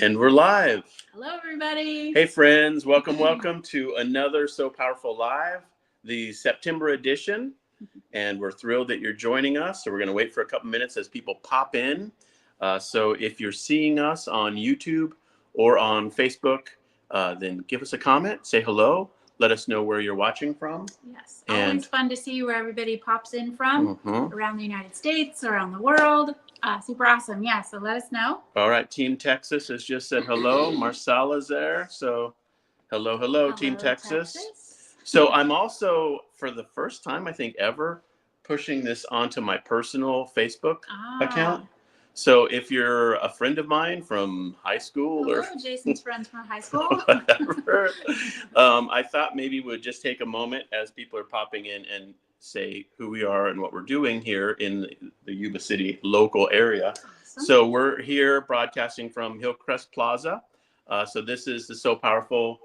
And we're live. Hello, everybody. Hey, friends. Welcome to another So Powerful Live, the September edition. And we're thrilled that you're joining us. So we're going to wait for a couple minutes as people pop in. So if you're seeing us on YouTube or on Facebook, then give us a comment, say hello, let us know where you're watching from. Yes, always fun to see where everybody pops in from around the United States, around the world. Super awesome. Yeah, so let us know. All right, Team Texas has just said hello. Marsala's there. So hello, Team Texas. So I'm also, for the first time, I think ever, pushing this onto my personal Facebook account. So if you're a friend of mine from high school or Jason's friends from high school, whatever, I thought maybe we'd just take a moment as people are popping in and say who we are and what we're doing here in the Yuba City local area. Awesome. So we're here broadcasting from Hillcrest Plaza. So this is the So Powerful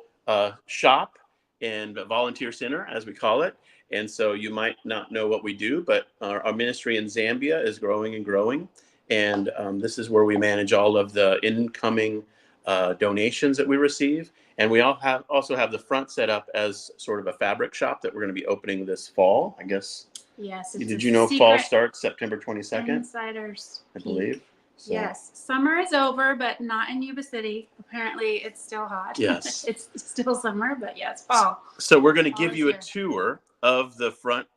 shop and volunteer center, as we call it. And so you might not know what we do, but our ministry in Zambia is growing and growing. And this is where we manage all of the incoming donations that we receive. And we also have the front set up as sort of a fabric shop that we're going to be opening this fall, I guess. Yes. Did you know fall starts September 22nd? Insiders. I believe. So. Yes. Summer is over, but not in Yuba City. Apparently, it's still hot. Yes. It's still summer, but yeah, it's fall. So we're going to give you a tour of the front,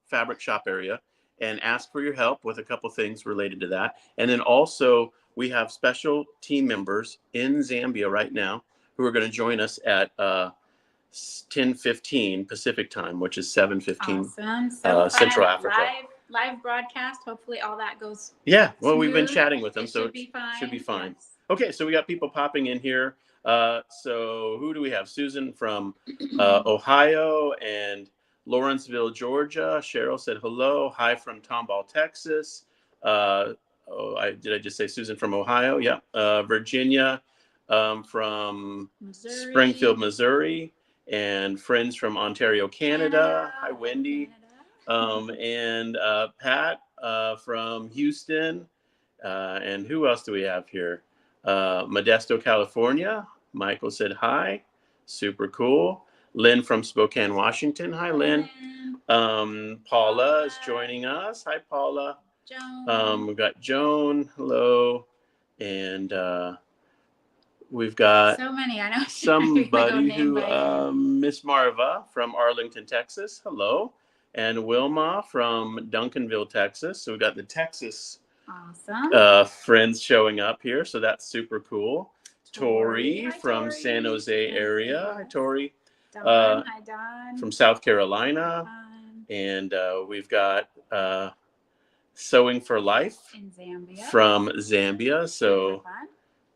fabric shop area and ask for your help with a couple things related to that. And then also we have special team members in Zambia right now who are going to join us at 10:15 Pacific time, which is 7:15 Central Africa. Live broadcast. Hopefully all that goes. Yeah, well, we've been chatting with them, so it should be fine. Yes. Okay, so we got people popping in here. So who do we have? Susan from Ohio and Lawrenceville, Georgia. Cheryl said hello. Hi from Tomball, Texas. Did I just say Susan from Ohio? Yeah. Virginia from Missouri. Springfield, Missouri. And friends from Ontario, Canada. Hi, Wendy. And Pat from Houston. And who else do we have here? Modesto, California. Michael said hi. Super cool. Lynn from Spokane, Washington. Hi, Lynn. Paula is joining us. Hi, Paula. Joan. We've got Joan. Hello. And we've got so many. I know somebody who Miss Marva from Arlington, Texas. Hello. And Wilma from Duncanville, Texas. So we've got the Texas friends showing up here. So that's super cool. Tori from San Jose area. Hi, Tori. Hi, Don. From South Carolina. And we've got Sewing for Life in Zambia. From Zambia. So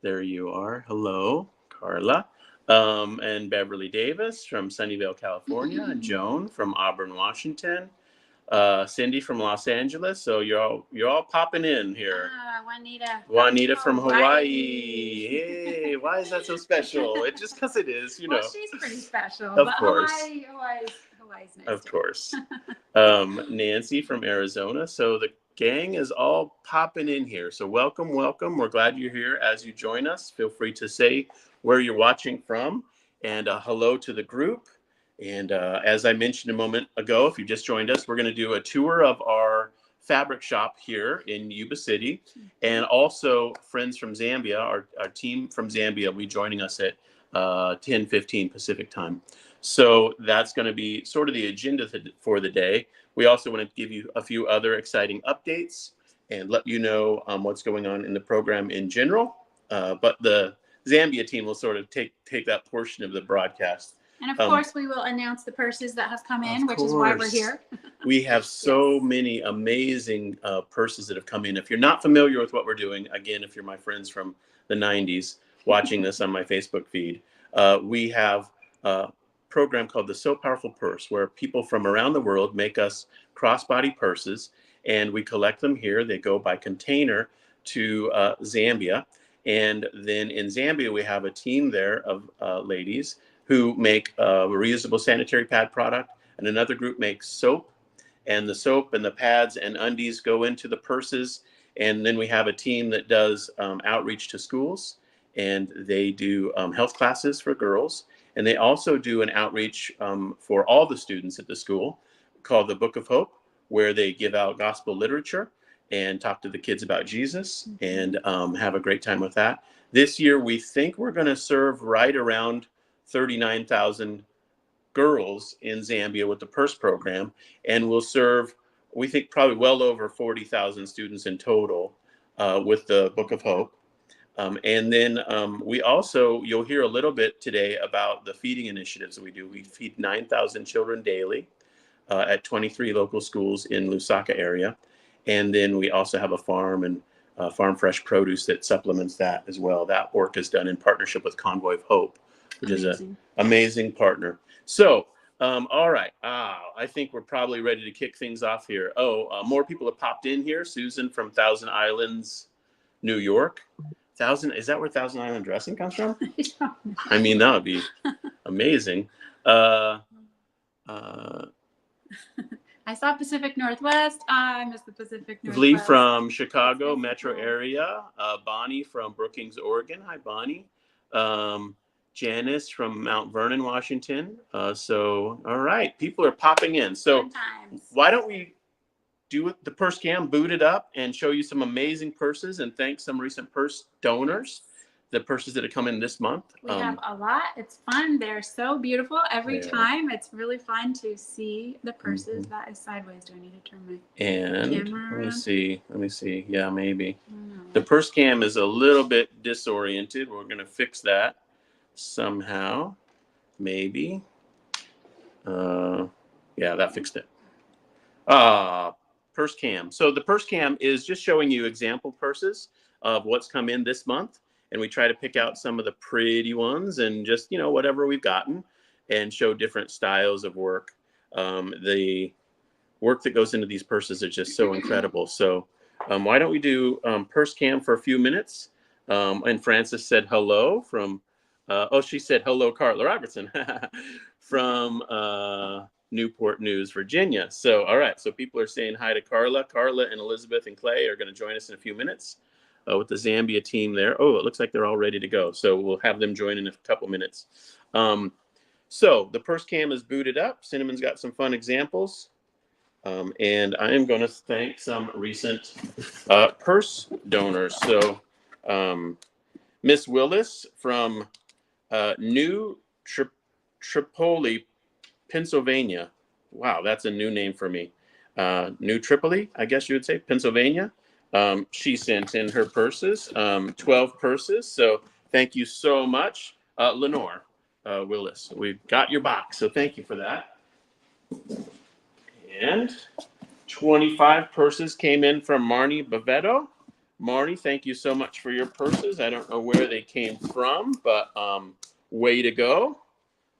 there you are. Hello, Carla. And Beverly Davis from Sunnyvale, California. Joan from Auburn, Washington. Cindy from Los Angeles. So you're all popping in here. Juanita from Hawaii. Hey, why is that so special? It's just because it is, Well, she's pretty special. Of course. Hawaii's nice. Of course. Nancy from Arizona. So the gang is all popping in here. So welcome. We're glad you're here. As you join us, feel free to say where you're watching from and hello to the group. And as I mentioned a moment ago, if you just joined us, we're going to do a tour of our fabric shop here in Yuba City. And also friends from Zambia, our team from Zambia will be joining us at 10:15 Pacific time. So that's going to be sort of the agenda for the day. We also want to give you a few other exciting updates and let you know what's going on in the program in general. But the Zambia team will sort of take that portion of the broadcast. And of course, we will announce the purses that have come in, which is why we're here. We have so many amazing purses that have come in. If you're not familiar with what we're doing, again, if you're my friends from the 90s watching this on my Facebook feed, we have a program called the So Powerful Purse, where people from around the world make us crossbody purses, and we collect them here. They go by container to Zambia. And then in Zambia, we have a team there of ladies who make a reusable sanitary pad product, and another group makes soap, and the soap and the pads and undies go into the purses. And then we have a team that does outreach to schools and they do health classes for girls. And they also do an outreach for all the students at the school called the Book of Hope, where they give out gospel literature and talk to the kids about Jesus and have a great time with that. This year, we think we're going to serve right around 39,000 girls in Zambia with the PERS program, and we'll serve, we think, probably well over 40,000 students in total with the Book of Hope. And then we also, you'll hear a little bit today about the feeding initiatives that we do. We feed 9,000 children daily at 23 local schools in Lusaka area. And then we also have a farm and farm fresh produce that supplements that as well. That work is done in partnership with Convoy of Hope, which is an amazing partner. So, all right. I think we're probably ready to kick things off here. More people have popped in here. Susan from Thousand Islands, New York. Is that where Thousand Island dressing comes from? I mean, that would be amazing. I saw Pacific Northwest. I missed the Pacific Northwest. Vlee from Chicago metro area. Bonnie from Brookings, Oregon. Hi, Bonnie. Janice from Mount Vernon, Washington. All right, people are popping in. So why don't we do the purse cam, boot it up, and show you some amazing purses and thank some recent purse donors, the purses that have come in this month. We have a lot. It's fun. They're so beautiful every time. It's really fun to see the purses. That is sideways. Do I need to turn my camera around? Let me see. Yeah, maybe. The purse cam is a little bit disoriented. We're going to fix that somehow. Maybe. Yeah, that fixed it. Purse cam. So the purse cam is just showing you example purses of what's come in this month. And we try to pick out some of the pretty ones and just, whatever we've gotten and show different styles of work. The work that goes into these purses is just so incredible. So why don't we do purse cam for a few minutes? And Frances said hello from, she said hello, Carla Robertson from Newport News, Virginia. So, all right. So people are saying hi to Carla. Carla and Elizabeth and Clay are going to join us in a few minutes with the Zambia team there. Oh, it looks like they're all ready to go. So we'll have them join in a couple minutes. So the purse cam is booted up. Cinnamon's got some fun examples. And I am going to thank some recent purse donors. So Miss Willis from New Tripoli, Pennsylvania. Wow, that's a new name for me. New Tripoli, I guess you would say, Pennsylvania. She sent in her purses, 12 purses. So thank you so much, Lenore Willis. We've got your box, so thank you for that. And 25 purses came in from Marnie Bavetto. Marnie, thank you so much for your purses. I don't know where they came from, but way to go.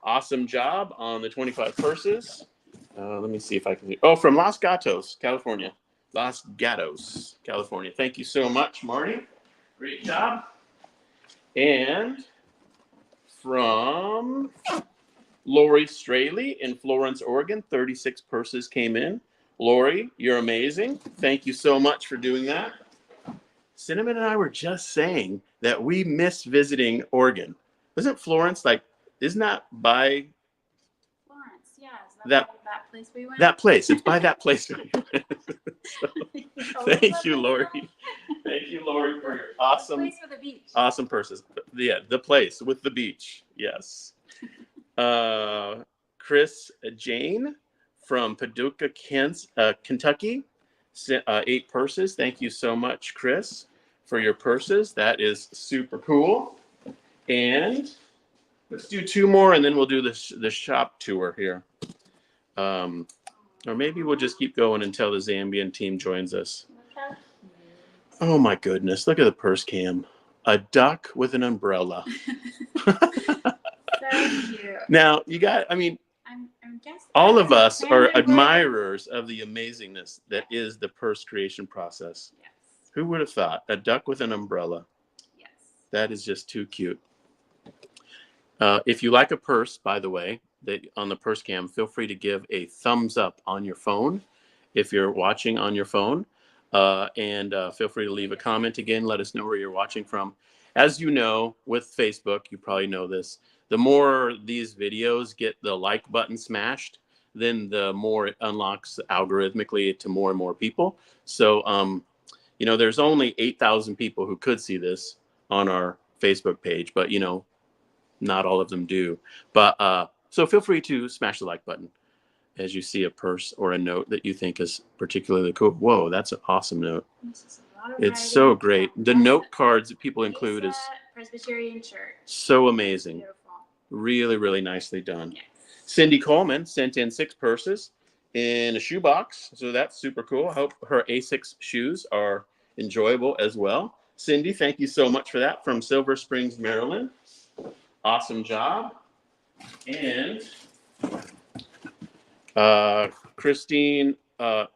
Awesome job on the 25 purses. Let me see if I can. Oh, from Los Gatos, California. Los Gatos, California. Thank you so much, Marty. Great job. And from Lori Straley in Florence, Oregon, 36 purses came in. Lori, you're amazing. Thank you so much for doing that. Cinnamon and I were just saying that we miss visiting Oregon. Isn't Florence isn't that by Florence? Yeah, is that place we went? That place. It's by that place we went. So, thank you, Lori. Thank you, Lori, for your awesome, place with a beach. Awesome purses. Yeah, the place with the beach. Yes. Chris Jane from Paducah, Kentucky, 8 purses. Thank you so much, Chris, for your purses. That is super cool. And let's do 2 more, and then we'll do the shop tour here. Or maybe we'll just keep going until the Zambian team joins us. Oh my goodness, look at the purse cam. A duck with an umbrella. So cute. Now, I'm all of us are admirers of the amazingness that is the purse creation process. Yes. Who would have thought? A duck with an umbrella. Yes. That is just too cute. If you like a purse, by the way, on the purse cam, feel free to give a thumbs up on your phone if you're watching on your phone. And feel free to leave a comment again. Let us know where you're watching from. as you know, with Facebook, you probably know this. The more these videos get the like button smashed, then the more it unlocks algorithmically to more and more people. So, there's only 8,000 people who could see this on our Facebook page, but not all of them do. But so feel free to smash the like button as you see a purse or a note that you think is particularly cool. Whoa, that's an awesome note. It's so great. The note cards that people include is Presbyterian Church. So amazing. Beautiful. Really, really nicely done. Yes. Cindy Coleman sent in 6 purses in a shoebox, so that's super cool. I hope her A6 shoes are enjoyable as well. Cindy, thank you so much for that from Silver Springs, Maryland. Awesome job. And Christine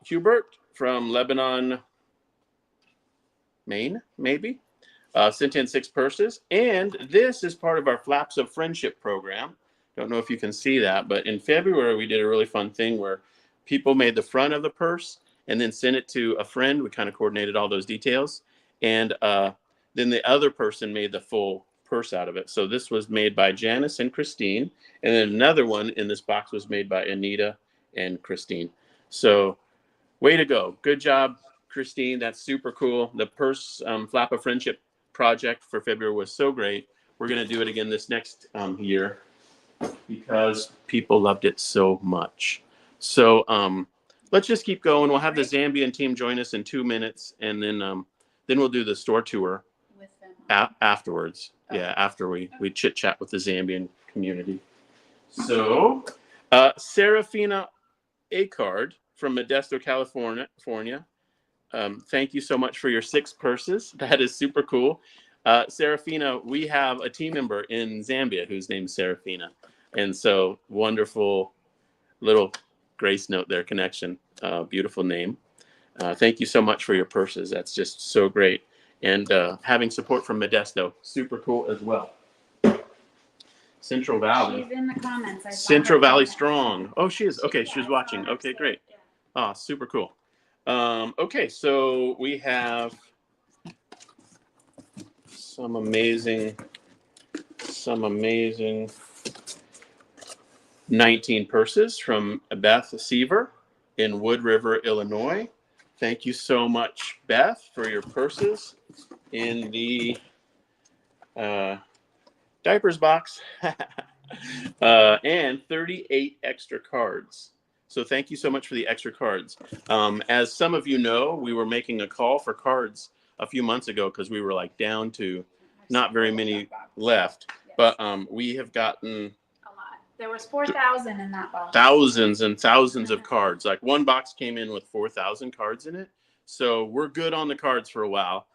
Hubert from Lebanon, Maine, maybe, sent in 6 purses. And this is part of our Flaps of Friendship program. Don't know if you can see that, but in February, we did a really fun thing where people made the front of the purse and then sent it to a friend. We kind of coordinated all those details. And then the other person made the full purse out of it. So this was made by Janice and Christine. And then another one in this box was made by Anita and Christine. So way to go. Good job, Christine. That's super cool. The purse Flap of Friendship project for February was so great. We're going to do it again this next year because people loved it so much. So let's just keep going. We'll have the Zambian team join us in 2 minutes, and then we'll do the store tour with them afterwards. Okay. Yeah, after we chit chat with the Zambian community. So Serafina Acard from Modesto, California. Thank you so much for your 6 purses. That is super cool. Serafina, we have a team member in Zambia whose name is Serafina. And so wonderful little grace note there, connection. Beautiful name. Thank you so much for your purses. That's just so great. And having support from Modesto, super cool as well. Central Valley. She's in the comments. Central Valley strong. Oh, she is. Okay, she's watching. Okay, great. Ah, super cool. Okay, so we have some amazing 19 purses from Beth Seaver in Wood River, Illinois. Thank you so much, Beth, for your purses in the diapers box. And 38 extra cards. So thank you so much for the extra cards. As some of you know, we were making a call for cards a few months ago because we were like down to not very many left. Yes. But we have gotten a lot. There was 4,000 in that box. Thousands and thousands of cards. Like one box came in with 4,000 cards in it. So we're good on the cards for a while.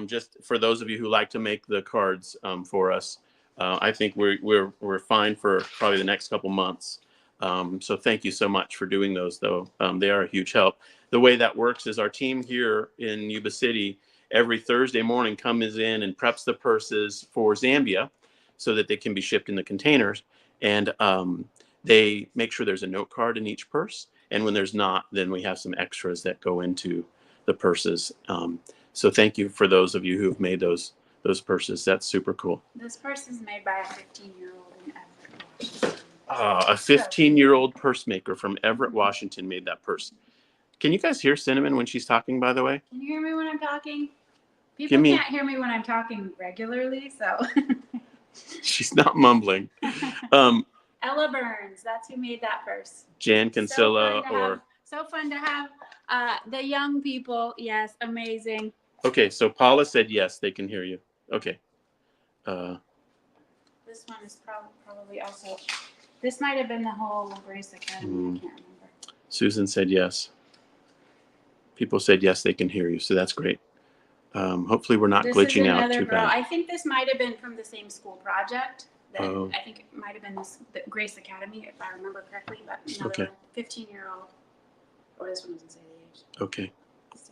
Just for those of you who like to make the cards for us, I think we're fine for probably the next couple months. So thank you so much for doing those, though. They are a huge help. The way that works is our team here in Yuba City every Thursday morning comes in and preps the purses for Zambia so that they can be shipped in the containers. And they make sure there's a note card in each purse. And when there's not, then we have some extras that go into the purses. So thank you for those of you who've made those purses. That's super cool. This purse is made by a 15-year-old in Everett, Washington. A 15-year-old purse maker from Everett, Washington made that purse. Can you guys hear Cinnamon when she's talking, by the way? Can you hear me when I'm talking? People can't hear me when I'm talking regularly, so. She's not mumbling. Ella Burns, that's who made that purse. Jan Kinsella So fun to have the young people. Yes, amazing. Okay, so Paula said yes, they can hear you. Okay. This one is probably also, this might have been the whole Grace Academy, I can't remember. Susan said yes. People said yes, they can hear you, so that's great. Hopefully we're not glitching out too bad. I think this might have been from the same school project. I think it might have been the Grace Academy, if I remember correctly, but another 15-year-old. Oh, this one doesn't say the age. Okay.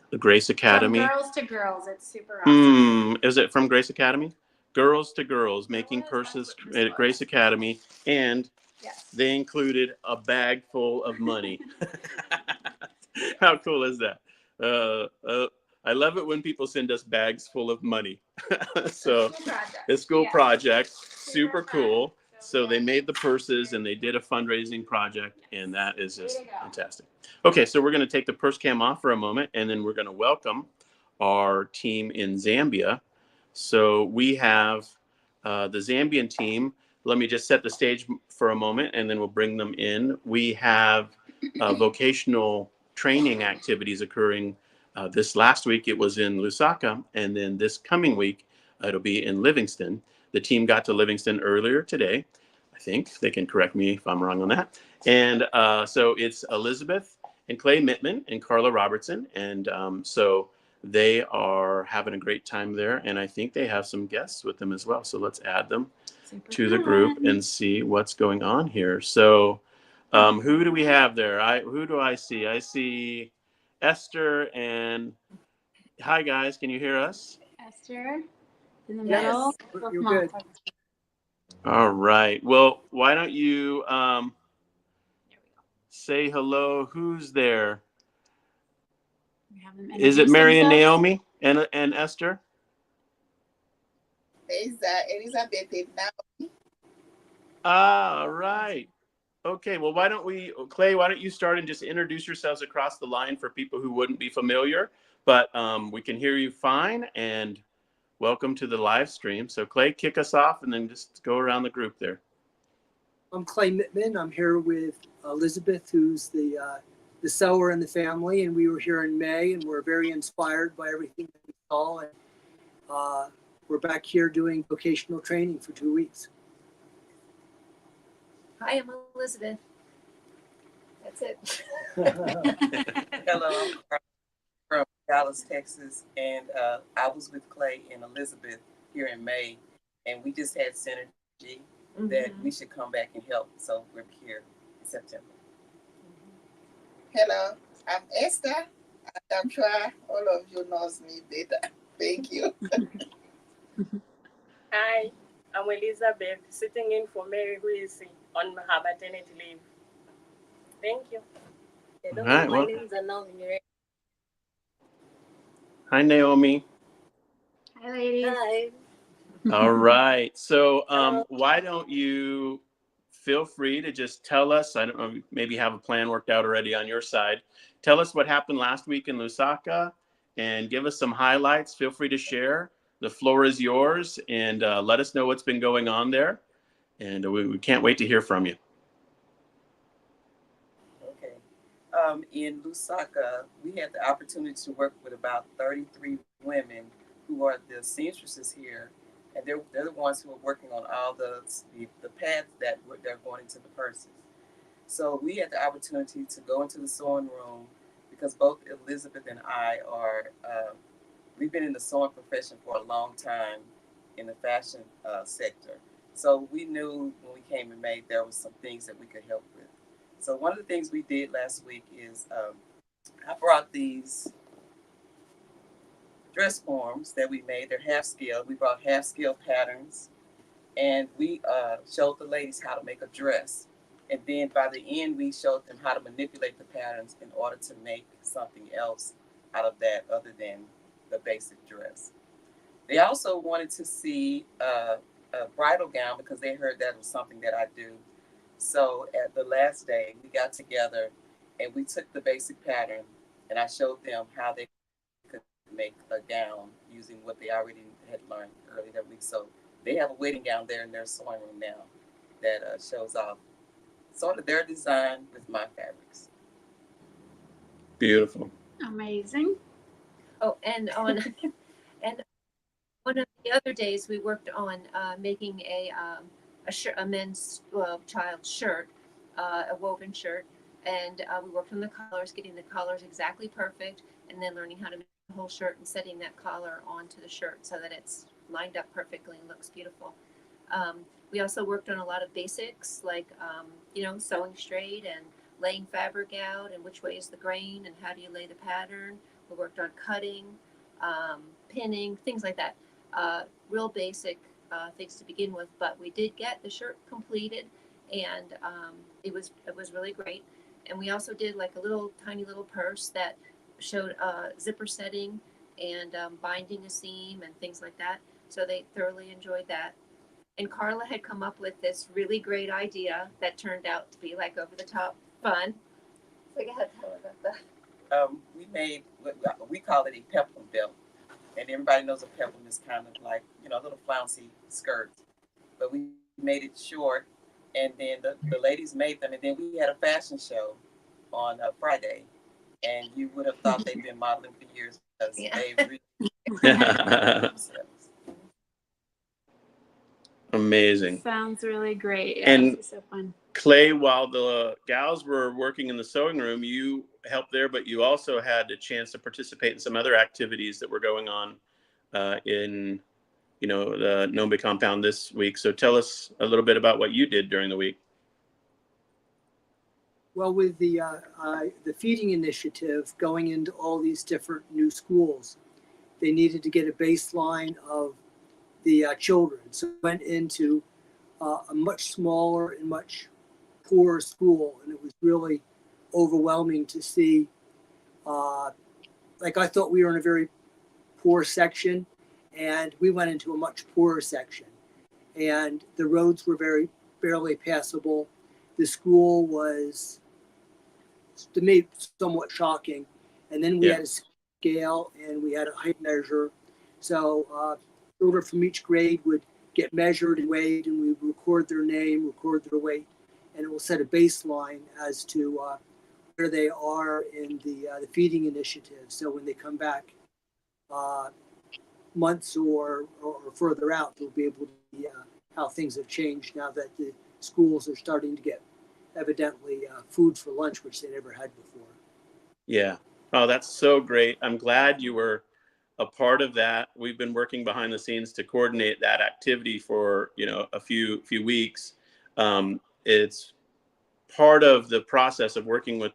The Grace Academy. From girls to girls, it's super awesome. Is it from Grace Academy? Girls to Girls, making purses at Grace Academy, and they included a bag full of money. How cool is that? I love it when people send us bags full of money. So the school project, super cool. So they made the purses and they did a fundraising project, and that is just fantastic. Okay, so we're going to take the purse cam off for a moment, and then we're going to welcome our team in Zambia. So we have the Zambian team. Let me just set the stage for a moment, and then we'll bring them in. We have vocational training activities occurring. This last week it was in Lusaka, and then this coming week it'll be in Livingston. The team got to Livingston earlier today. I think they can correct me if I'm wrong on that. And so it's Elizabeth and Clay Mittman and Carla Robertson, and so they are having a great time there, and I think they have some guests with them as well. So let's add them to the group and see what's going on here. So who do we have there? Who do I see? I see Esther and hi guys, can you hear us? Esther in the middle. You're good. All right. Well, why don't you say hello? Who's there? Is it Mary and Naomi and Esther? Elizabeth now. Ah, right. Okay, well, Clay, why don't you start and just introduce yourselves across the line for people who wouldn't be familiar, but we can hear you fine, and welcome to the live stream. So Clay, kick us off and then just go around the group there. I'm Clay Mittman. I'm here with Elizabeth, who's the sewer in the family, and we were here in May, and we're very inspired by everything that we saw, and we're back here doing vocational training for 2 weeks. Hi, I'm Elizabeth. That's it. Hello, I'm Carla from Dallas, Texas, and I was with Clay and Elizabeth here in May, and we just had synergy that we should come back and help, so we're here in September. Hello, I'm Esther, and I'm sure all of you knows me better. Thank you. Hi, I'm Elizabeth, sitting in for Mary, who is on her maternity leave. Thank you. All right, my name is Naomi. Hi, Naomi. Hi, ladies. Hi. All right. So why don't you feel free to just tell us, I don't know, maybe have a plan worked out already on your side. Tell us what happened last week in Lusaka and give us some highlights. Feel free to share. The floor is yours, and let us know what's been going on there. And we can't wait to hear from you. Okay. In Lusaka, we had the opportunity to work with about 33 women who are the seamstresses here, and they're the ones who are working on all the pads that they're going into the purses. So we had the opportunity to go into the sewing room because both Elizabeth and I are, we've been in the sewing profession for a long time in the fashion sector. So we knew when we came in May, there was some things that we could help with. So one of the things we did last week is I brought these dress forms that we made. They're half scale. We brought half scale patterns, and we showed the ladies how to make a dress. And then by the end, we showed them how to manipulate the patterns in order to make something else out of that other than the basic dress. They also wanted to see a bridal gown because they heard that was something that I do. So at the last day, we got together and we took the basic pattern and I showed them how they could make a gown using what they already had learned earlier that week. So they have a wedding gown there in their sewing room now that shows off sort of their design with my fabrics. Beautiful. Amazing. Oh, and on and one of the other days we worked on making a men's child shirt, a woven shirt, and we worked on the collars, getting the collars exactly perfect, and then learning how to make the whole shirt and setting that collar onto the shirt so that it's lined up perfectly and looks beautiful. We also worked on a lot of basics like sewing straight and laying fabric out and which way is the grain and how do you lay the pattern. We worked on cutting, pinning, things like that. Real basic things to begin with, but we did get the shirt completed, and it was really great. And we also did like a little tiny little purse that showed zipper setting and binding a seam and things like that. So they thoroughly enjoyed that. And Carla had come up with this really great idea that turned out to be like over the top fun. So I gotta tell her about that. We made we call it a peplum belt, and everybody knows a peplum is kind of like a little flouncy skirt, but we made it short, and then the ladies made them, and then we had a fashion show on Friday, and you would have thought they've been modeling for years because they really themselves. Amazing. Sounds really great. Yeah, And this is so fun. Clay, while the gals were working in the sewing room, you helped there, but you also had a chance to participate in some other activities that were going on in, the Nombe compound this week. So tell us a little bit about what you did during the week. Well, with the feeding initiative going into all these different new schools, they needed to get a baseline of the children. So went into a much smaller and much poorer school, and it was really overwhelming to see. Like I thought we were in a very poor section, and we went into a much poorer section, and the roads were very barely passable. The school was, to me, somewhat shocking, and then we had a scale and we had a height measure. So children from each grade would get measured and weighed, and we would record their name, record their weight, and it will set a baseline as to where they are in the feeding initiative. So when they come back months or further out, they'll be able to see how things have changed now that the schools are starting to get evidently food for lunch, which they never had before. Yeah. Oh, that's so great. I'm glad you were a part of that. We've been working behind the scenes to coordinate that activity for, a few weeks. It's part of the process of working with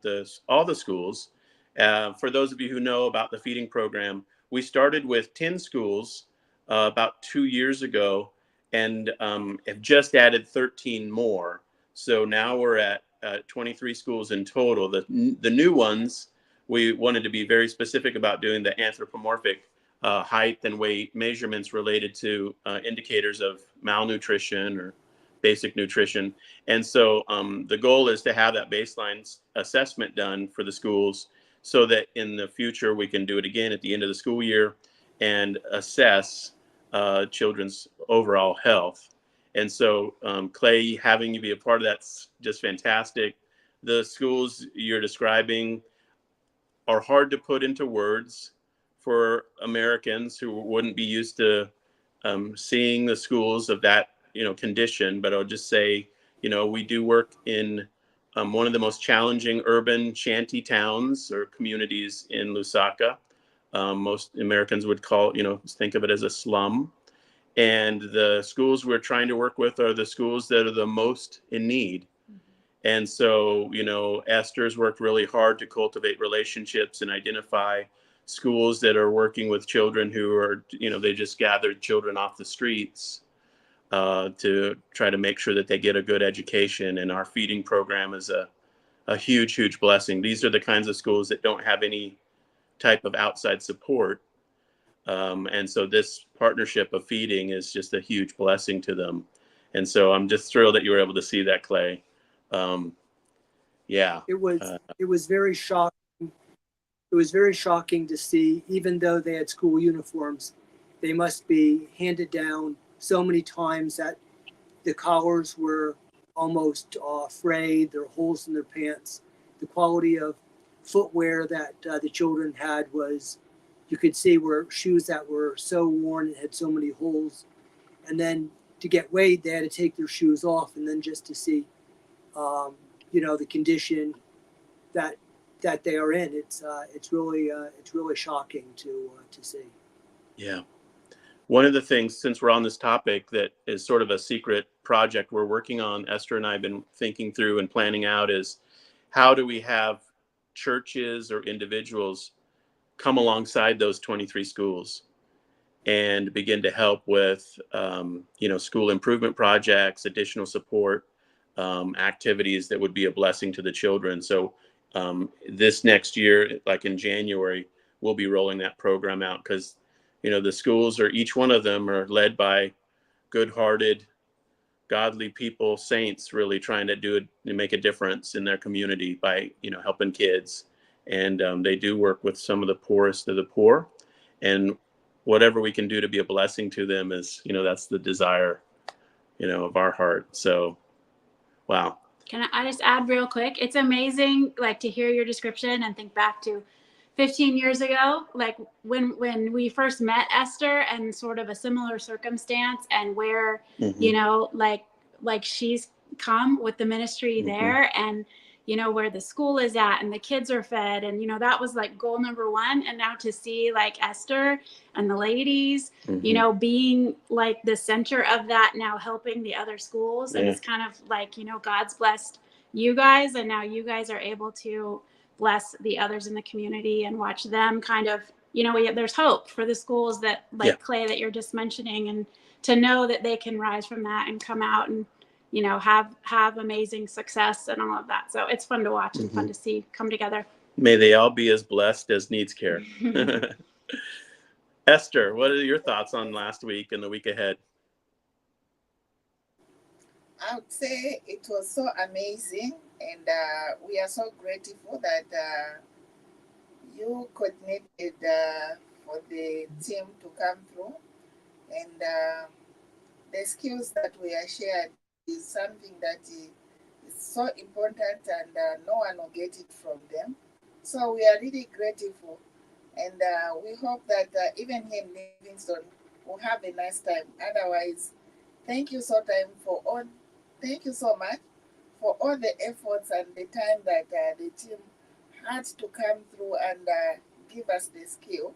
all the schools. For those of you who know about the feeding program, we started with 10 schools about 2 years ago, and have just added 13 more. So now we're at 23 schools in total. The new ones, we wanted to be very specific about doing the anthropomorphic height and weight measurements related to indicators of malnutrition or basic nutrition. And so the goal is to have that baseline assessment done for the schools so that in the future we can do it again at the end of the school year and assess children's overall health. And so Clay, having you be a part of that's just fantastic. The schools you're describing are hard to put into words for Americans who wouldn't be used to seeing the schools of that condition. But I'll just say, we do work in one of the most challenging urban shanty towns or communities in Lusaka. Most Americans would think of it as a slum. And the schools we're trying to work with are the schools that are the most in need. And so, Esther's worked really hard to cultivate relationships and identify schools that are working with children who are, they just gathered children off the streets to try to make sure that they get a good education. And our feeding program is a huge, huge blessing. These are the kinds of schools that don't have any type of outside support. And so this partnership of feeding is just a huge blessing to them. And so I'm just thrilled that you were able to see that, Clay. Yeah. It was very shocking. It was very shocking to see, even though they had school uniforms, they must be handed down so many times that the collars were almost frayed, there were holes in their pants. The quality of footwear that the children had was, you could see were shoes that were so worn and had so many holes. And then to get weighed, they had to take their shoes off, and then just to see, the condition that they are in, it's really shocking to see. Yeah. One of the things, since we're on this topic, that is sort of a secret project we're working on, Esther and I have been thinking through and planning out, is how do we have churches or individuals come alongside those 23 schools and begin to help with, school improvement projects, additional support, activities that would be a blessing to the children. So this next year, like in January, we'll be rolling that program out, because, you know, the schools each one of them are led by good-hearted, godly people, saints, really trying to make a difference in their community by, you know, helping kids. And they do work with some of the poorest of the poor, and whatever we can do to be a blessing to them is, you know, that's the desire, you know, of our heart. So, wow. Can I just add real quick? It's amazing, like, to hear your description and think back to 15 years ago, like when we first met Esther, and sort of a similar circumstance, and where, you know, like she's come with the ministry there, and, you know, where the school is at and the kids are fed, and, you know, that was like goal number one. And now to see like Esther and the ladies, you know, being like the center of that, now helping the other schools, and it's kind of like, you know, God's blessed you guys, and now you guys are able to bless the others in the community and watch them kind of, you know, there's hope for the schools that, like Clay, that you're just mentioning, and to know that they can rise from that and come out and, you know, have amazing success and all of that. So it's fun to watch and fun to see come together. May they all be as blessed as needs care. Esther, what are your thoughts on last week and the week ahead? I would say it was so amazing, and we are so grateful that you coordinated for the team to come through, and the skills that we are shared is something that is so important, and no one will get it from them. So we are really grateful, and we hope that even here in Livingston will have a nice time. Otherwise, thank you so much for all the efforts and the time that the team had to come through and give us the skill,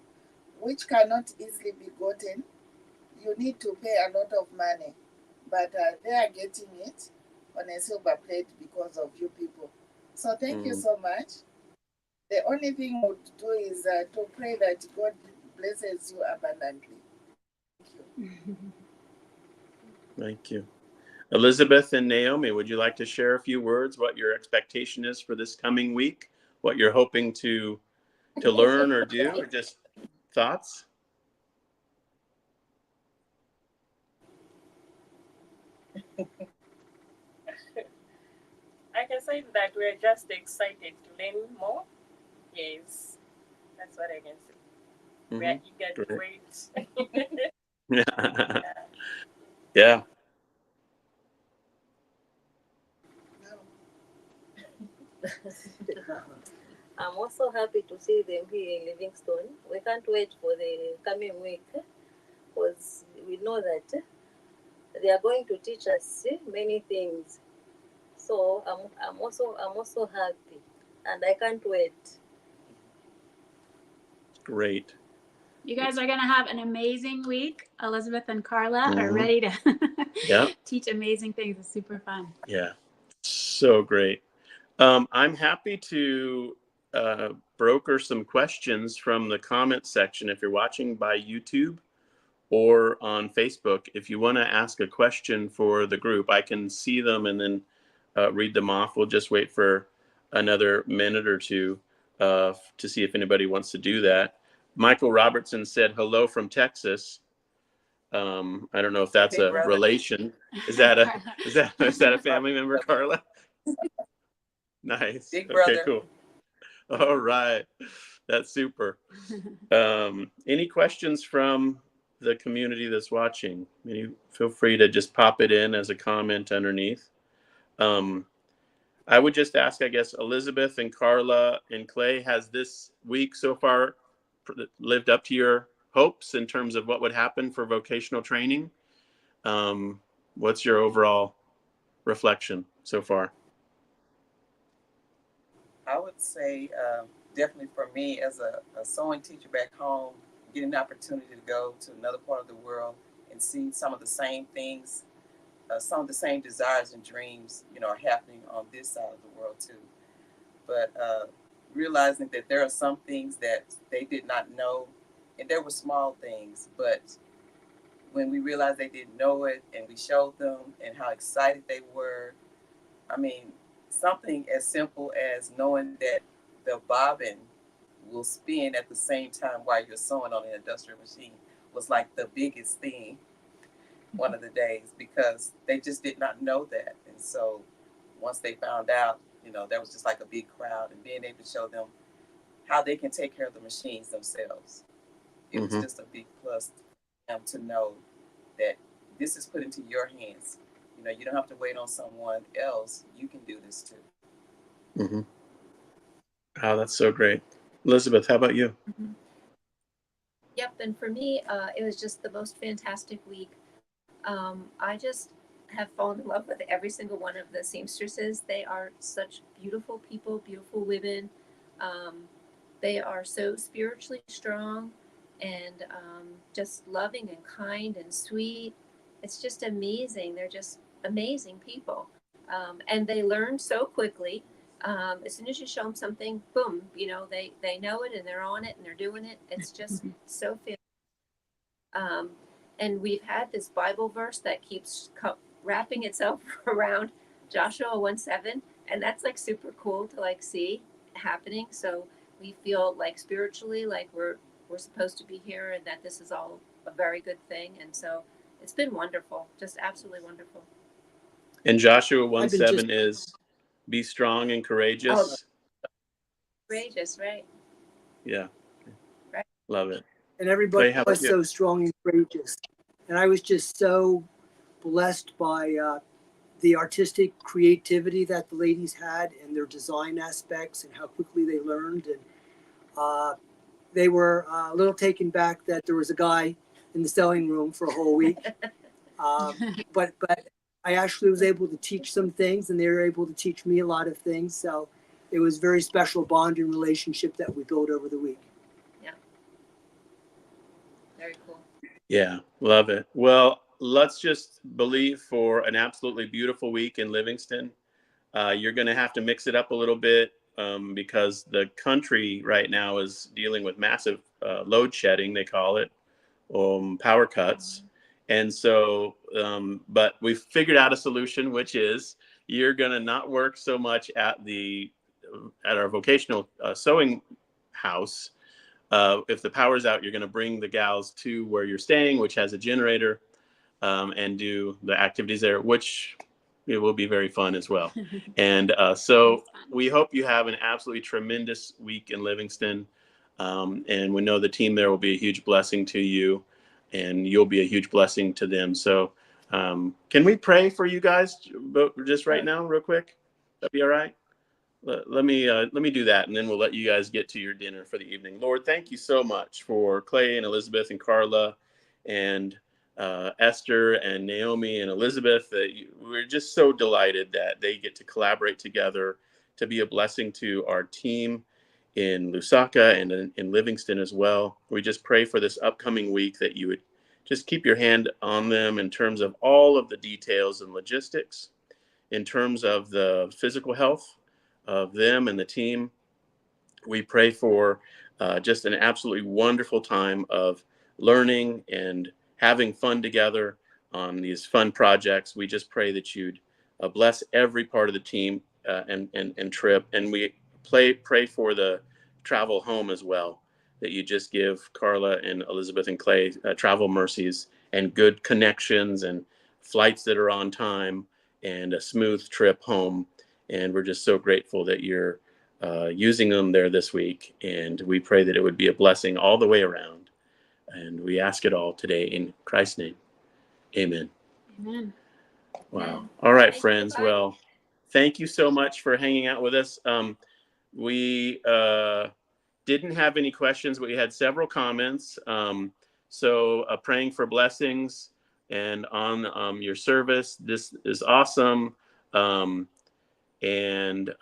which cannot easily be gotten. You need to pay a lot of money, but they are getting it on a silver plate because of you people. So thank you so much. The only thing we would do is to pray that God blesses you abundantly. Thank you. Thank you. Elizabeth and Naomi, would you like to share a few words, what your expectation is for this coming week, what you're hoping to learn or do, or just thoughts? I can say that we're just excited to learn more. Yes, that's what I can say. We are eager to wait. Yeah. I'm also happy to see them here in Livingston. We can't wait for the coming week, because we know that they are going to teach us many things. So I'm also happy, and I can't wait. Great. You guys are going to have an amazing week. Elizabeth and Carla are ready to teach amazing things. It's super fun. Yeah. So great. I'm happy to broker some questions from the comment section. If you're watching by YouTube or on Facebook, if you want to ask a question for the group, I can see them and then read them off. We'll just wait for another minute or two to see if anybody wants to do that. Michael Robertson said hello from Texas. I don't know if that's a relation. Is that a family member, Carla? Nice. Big brother. Okay, cool. All right. That's super. Any questions from the community that's watching? Feel free to just pop it in as a comment underneath. I would just ask, I guess, Elizabeth and Carla and Clay, has this week so far lived up to your hopes in terms of what would happen for vocational training? What's your overall reflection so far? I would say definitely for me as a sewing teacher back home, getting the opportunity to go to another part of the world and see some of the same things, some of the same desires and dreams, are happening on this side of the world too. But realizing that there are some things that they did not know, and there were small things, but when we realized they didn't know it and we showed them and how excited they were, I mean, something as simple as knowing that the bobbin will spin at the same time while you're sewing on an industrial machine was like the biggest thing one of the days, because they just did not know that. And so once they found out, you know, there was just like a big crowd, and being able to show them how they can take care of the machines themselves. It was just a big plus to know that this is put into your hands. You know, you don't have to wait on someone else. You can do this too. Oh, that's so great. Elizabeth, how about you? Yep, and for me, it was just the most fantastic week. I just have fallen in love with every single one of the seamstresses. They are such beautiful people, beautiful women. They are so spiritually strong and just loving and kind and sweet. It's just amazing. They're just amazing people. And they learn so quickly. As soon as you show them something, boom, you know, they know it and they're on it and they're doing it. It's just so fantastic. And we've had this Bible verse that keeps wrapping itself around Joshua 1:7, and that's like super cool to like see happening. So we feel like spiritually like we're supposed to be here, and that this is all a very good thing. And so it's been wonderful, just absolutely wonderful. And Joshua 1:7 is be strong and courageous. Oh, courageous, right? Yeah. Right. Love it. And everybody Clay, was so strong and courageous. And I was just so blessed by the artistic creativity that the ladies had and their design aspects and how quickly they learned. And they were a little taken back that there was a guy in the sewing room for a whole week. But I actually was able to teach some things, and they were able to teach me a lot of things. So it was a very special bonding relationship that we built over the week. Very cool. Yeah, love it. Well, let's just believe for an absolutely beautiful week in Livingston. You're going to have to mix it up a little bit because the country right now is dealing with massive load shedding, they call it, power cuts. And so, but we've figured out a solution, which is you're going to not work so much at our vocational sewing house. If the power's out, you're going to bring the gals to where you're staying, which has a generator, and do the activities there, which it will be very fun as well. And so we hope you have an absolutely tremendous week in Livingston. And we know the team there will be a huge blessing to you, and you'll be a huge blessing to them. So can we pray for you guys just right now, real quick? That'd be all right? Let me do that, and then we'll let you guys get to your dinner for the evening. Lord, thank you so much for Clay and Elizabeth and Carla and Esther and Naomi and Elizabeth. We're just so delighted that they get to collaborate together to be a blessing to our team in Lusaka and in Livingston as well. We just pray for this upcoming week that you would just keep your hand on them in terms of all of the details and logistics, in terms of the physical health of them and the team. We pray for just an absolutely wonderful time of learning and having fun together on these fun projects. We just pray that you'd bless every part of the team and trip. And we pray for the travel home as well, that you just give Carla and Elizabeth and Clay travel mercies and good connections and flights that are on time and a smooth trip home. And we're just so grateful that you're using them there this week. And we pray that it would be a blessing all the way around. And we ask it all today in Christ's name. Amen. Amen. Wow. All right, friends. Well, thank you so much for hanging out with us. We didn't have any questions, but we had several comments. So praying for blessings and on your service. This is awesome. And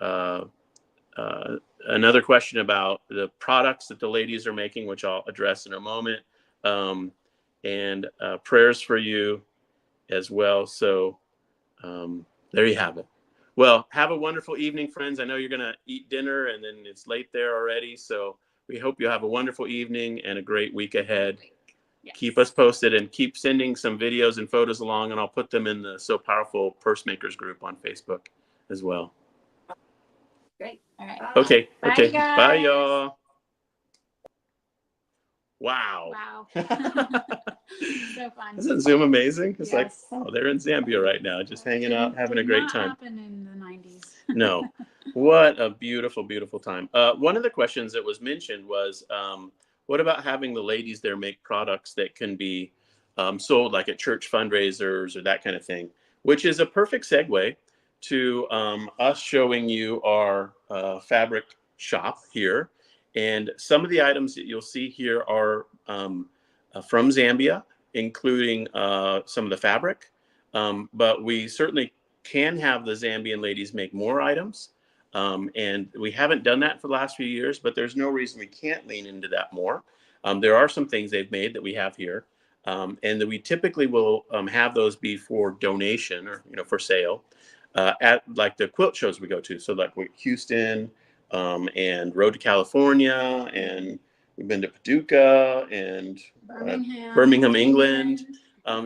another question about the products that the ladies are making, which I'll address in a moment, and prayers for you as well. So there you have it. Well, have a wonderful evening, friends. I know you're going to eat dinner and then it's late there already. So we hope you have a wonderful evening and a great week ahead. Yes. Keep us posted and keep sending some videos and photos along, and I'll put them in the So Powerful Purse Makers group on Facebook as well. Great. All right. Okay. Bye, Okay. guys. Bye, y'all. Wow. Wow. So fun. Isn't Zoom amazing? It's like, Yes. oh, they're in Zambia right now, just hanging out, having a great time. Did not happen in the 90s. No. What a beautiful, beautiful time. One of the questions that was mentioned was, what about having the ladies there make products that can be sold like at church fundraisers or that kind of thing, which is a perfect segue to us showing you our fabric shop here. And some of the items that you'll see here are from Zambia, including some of the fabric. But we certainly can have the Zambian ladies make more items. And we haven't done that for the last few years, but there's no reason we can't lean into that more. There are some things they've made that we have here. And that we typically will have those be for donation or, for sale at like the quilt shows we go to. So like Houston and Road to California, and we've been to Paducah and Birmingham, England.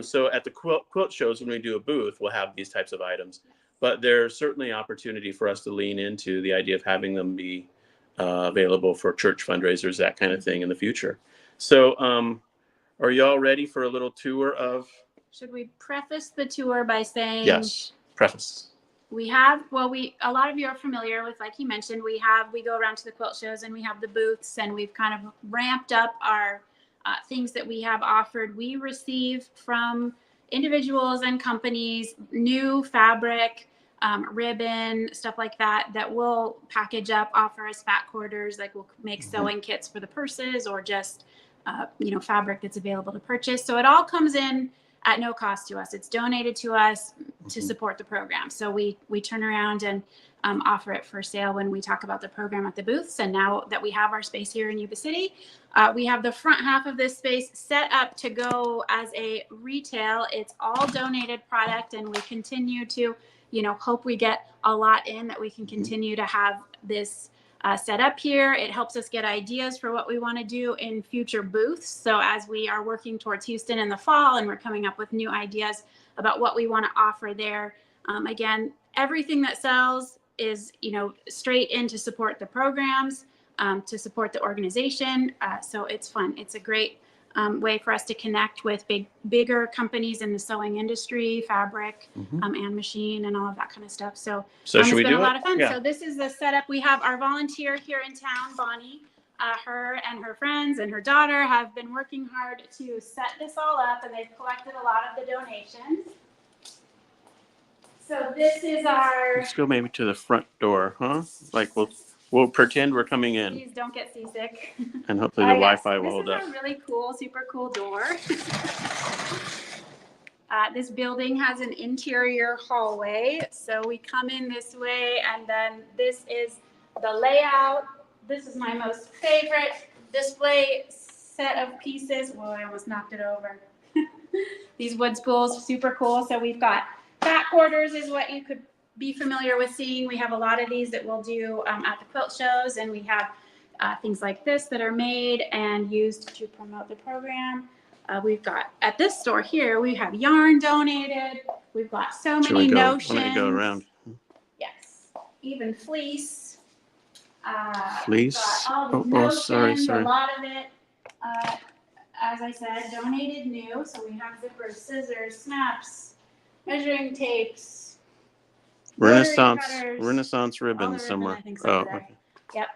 So at the quilt shows, when we do a booth, we'll have these types of items. But there's certainly opportunity for us to lean into the idea of having them be available for church fundraisers, that kind of thing in the future. So are y'all ready for a little tour of? Should we preface the tour by saying? Yes, preface. We have, a lot of you are familiar with, like he mentioned, we go around to the quilt shows and we have the booths, and we've kind of ramped up our things that we have offered. We receive from individuals and companies new fabric, ribbon, stuff like that we'll package up, offer as fat quarters. Like we'll make sewing kits for the purses, or just fabric that's available to purchase. So it all comes in at no cost to us. It's donated to us to support the program. So we turn around and offer it for sale when we talk about the program at the booths. And now that we have our space here in Yuba City, we have the front half of this space set up to go as a retail. It's all donated product, and we continue to, hope we get a lot in, that we can continue to have this set up here. It helps us get ideas for what we want to do in future booths. So as we are working towards Houston in the fall, and we're coming up with new ideas about what we want to offer there, again, everything that sells is, straight in to support the programs, to support the organization. So it's fun. It's a great way for us to connect with bigger companies in the sewing industry, fabric, and machine, and all of that kind of stuff. So should it's we been do a lot it? of fun. Yeah. So this is the setup. We have our volunteer here in town, Bonnie. Her and her friends and her daughter have been working hard to set this all up, and they've collected a lot of the donations. So this is our. Let's go maybe to the front door, huh? Like we'll pretend we're coming in. Please don't get seasick. And hopefully the Wi-Fi will hold up. This is a really cool, super cool door. This building has an interior hallway. So we come in this way, and then this is the layout. This is my most favorite display set of pieces. Whoa, I almost knocked it over. These wood spools, super cool. So we've got fat quarters is what you could be familiar with seeing. We have a lot of these that we'll do at the quilt shows, and we have things like this that are made and used to promote the program. We've got, at this store here, we have yarn donated. We've got so many notions. Let me go around. Yes, even fleece. Fleece. All these notions, sorry. a lot of it, as I said, donated new. So we have zippers, scissors, snaps, measuring tapes, Renaissance ribbons somewhere. Okay. Yep.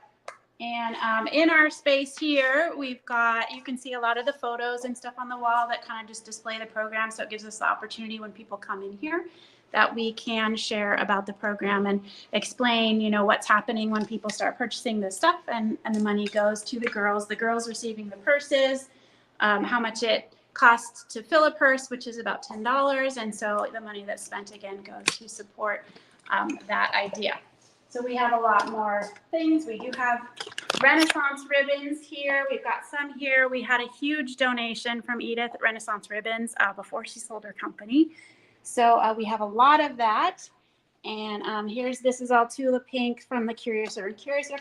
And in our space here, we've got, you can see a lot of the photos and stuff on the wall that kind of just display the program. So it gives us the opportunity when people come in here that we can share about the program and explain, what's happening when people start purchasing this stuff, and the money goes to the girls receiving the purses, how much it costs to fill a purse, which is about $10. And so the money that's spent again goes to support that idea. So we have a lot more things. We do have Renaissance ribbons here. We've got some here. We had a huge donation from Edith at Renaissance Ribbons before she sold her company. So we have a lot of that. And this is all Tula Pink from the Curiouser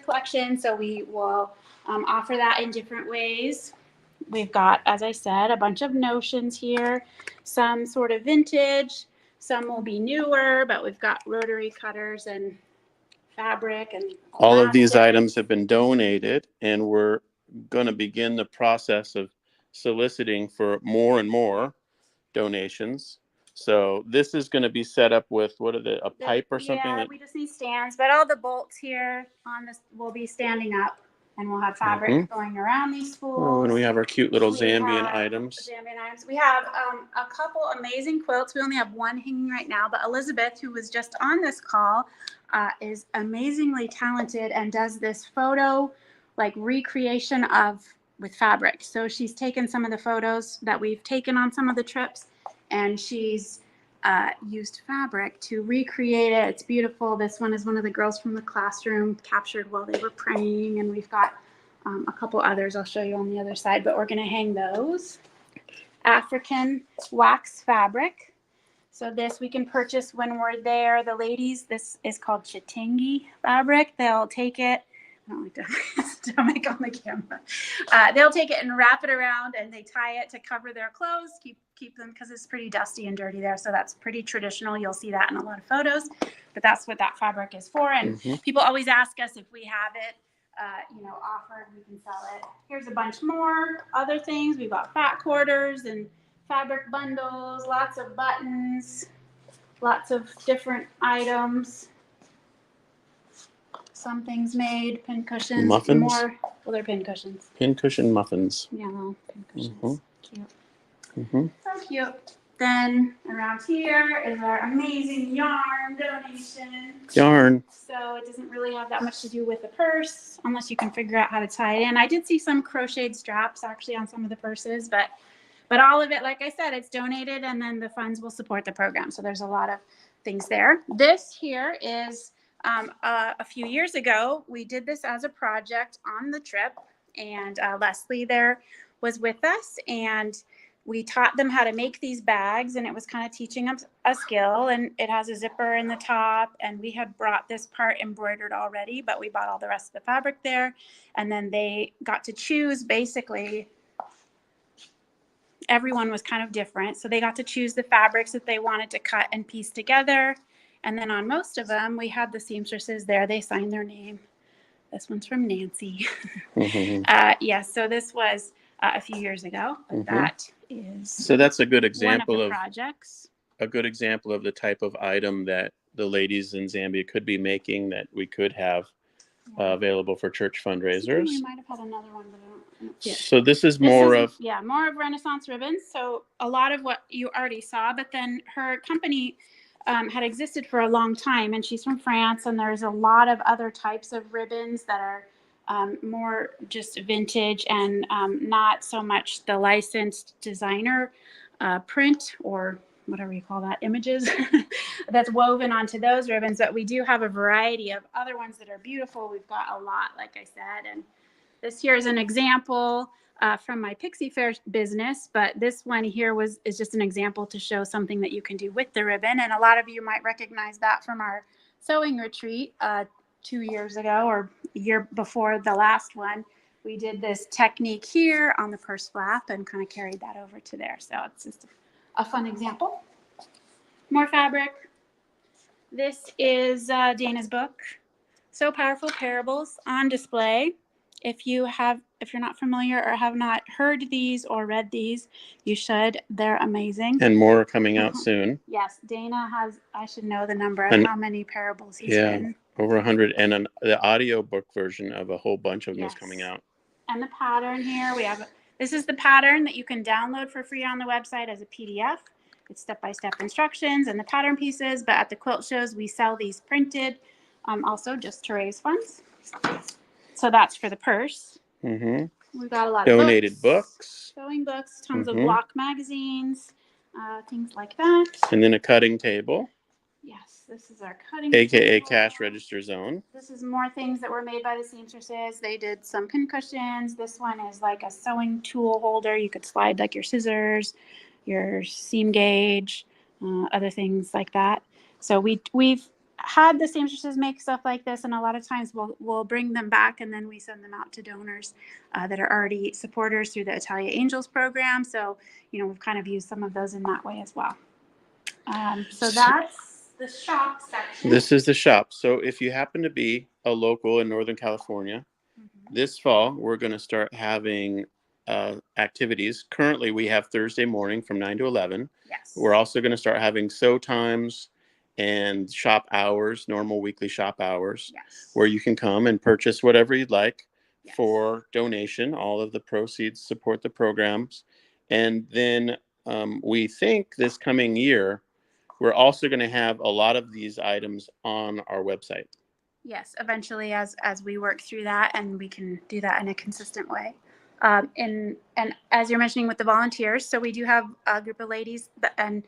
collection. So we will offer that in different ways. We've got, as I said, a bunch of notions here, some sort of vintage, some will be newer, but we've got rotary cutters and fabric and all of these items have been donated, and we're going to begin the process of soliciting for more and more donations. So this is going to be set up with a pipe or something? Yeah, we just need stands, but all the bolts here on this will be standing up, and we'll have fabric going around these spools. Oh, and we have our cute little Zambian items. We have a couple amazing quilts. We only have one hanging right now, but Elizabeth, who was just on this call, is amazingly talented and does this photo like recreation with fabric. So she's taken some of the photos that we've taken on some of the trips, and she's used fabric to recreate it. It's beautiful. This one is one of the girls from the classroom captured while they were praying, and we've got a couple others I'll show you on the other side, but we're going to hang those. African wax fabric. So this we can purchase when we're there. The ladies, this is called chitangi fabric. They'll take it. I don't like to stomach on the camera. They'll take it and wrap it around, and they tie it to cover their clothes, keep them, because it's pretty dusty and dirty there. So that's pretty traditional. You'll see that in a lot of photos, but that's what that fabric is for. And people always ask us if we have it, offered, we can sell it. Here's a bunch more other things. We've got fat quarters and fabric bundles, lots of buttons, lots of different items. Some things made, pin cushions. Muffins? More, well, they're pin cushions. Pin cushion muffins. Yeah, little pin cushions. Cute. So cute. Then around here is our amazing yarn donation. Yarn. So it doesn't really have that much to do with the purse, unless you can figure out how to tie it in. I did see some crocheted straps actually on some of the purses, but all of it, like I said, it's donated, and then the funds will support the program. So there's a lot of things there. This here is a few years ago, we did this as a project on the trip, and Leslie there was with us, and we taught them how to make these bags, and it was kind of teaching them a skill. And it has a zipper in the top, and we had brought this part embroidered already, but we bought all the rest of the fabric there. And then they got to choose, basically everyone was kind of different, so they got to choose the fabrics that they wanted to cut and piece together. And then on most of them, we had the seamstresses there. They signed their name. This one's from Nancy. Yes, so this was a few years ago, but that is so that's a good example one of of the projects. A good example of the type of item that the ladies in Zambia could be making that we could have available for church fundraisers. We might have had another one, but I don't see it. So this is more of Renaissance ribbons. So a lot of what you already saw, but then her company had existed for a long time, and she's from France, and there's a lot of other types of ribbons that are more just vintage and not so much the licensed designer print or whatever you call that, images that's woven onto those ribbons. But we do have a variety of other ones that are beautiful. We've got a lot, like I said, and this here is an example from my Pixie Fair business, but this one here is just an example to show something that you can do with the ribbon. And a lot of you might recognize that from our sewing retreat 2 years ago, or a year before the last one. We did this technique here on the purse flap and kind of carried that over to there. So it's just a fun example. More fabric. This is Dana's book, So Powerful Parables, on display. If you're not familiar or have not heard these or read these, you should. They're amazing. And more are coming out soon. Yes, Dana has, I should know the number of how many parables he's written. Over 100, and the audio book version of a whole bunch of them is coming out. And the pattern here, this is the pattern that you can download for free on the website as a PDF. It's step-by-step instructions and the pattern pieces, but at the quilt shows, we sell these printed, also just to raise funds. So that's for the purse. We've got a lot of donated books, sewing books, tons of block magazines, things like that. And then a cutting table. Yes, this is our cutting AKA table. cash register zone. This is more things that were made by the seamstresses. They did some pin cushions. This one is like a sewing tool holder. You could slide like your scissors, your seam gauge, other things like that. So we've had the seamstresses make stuff like this, and a lot of times we'll bring them back, and then we send them out to donors that are already supporters through the Italia Angels program. So we've kind of used some of those in that way as well. So that's the shop section. This is the shop. So if you happen to be a local in Northern California, this fall, we're going to start having activities. Currently, we have Thursday morning from 9 to 11. Yes. We're also going to start having sew times and shop hours, normal weekly shop hours, Yes. where you can come and purchase whatever you'd like Yes. for donation. All of the proceeds support the programs. And then we think this coming year, we're also going to have a lot of these items on our website. Yes, eventually, as we work through that, and we can do that in a consistent way. And as you're mentioning with the volunteers, so we do have a group of ladies and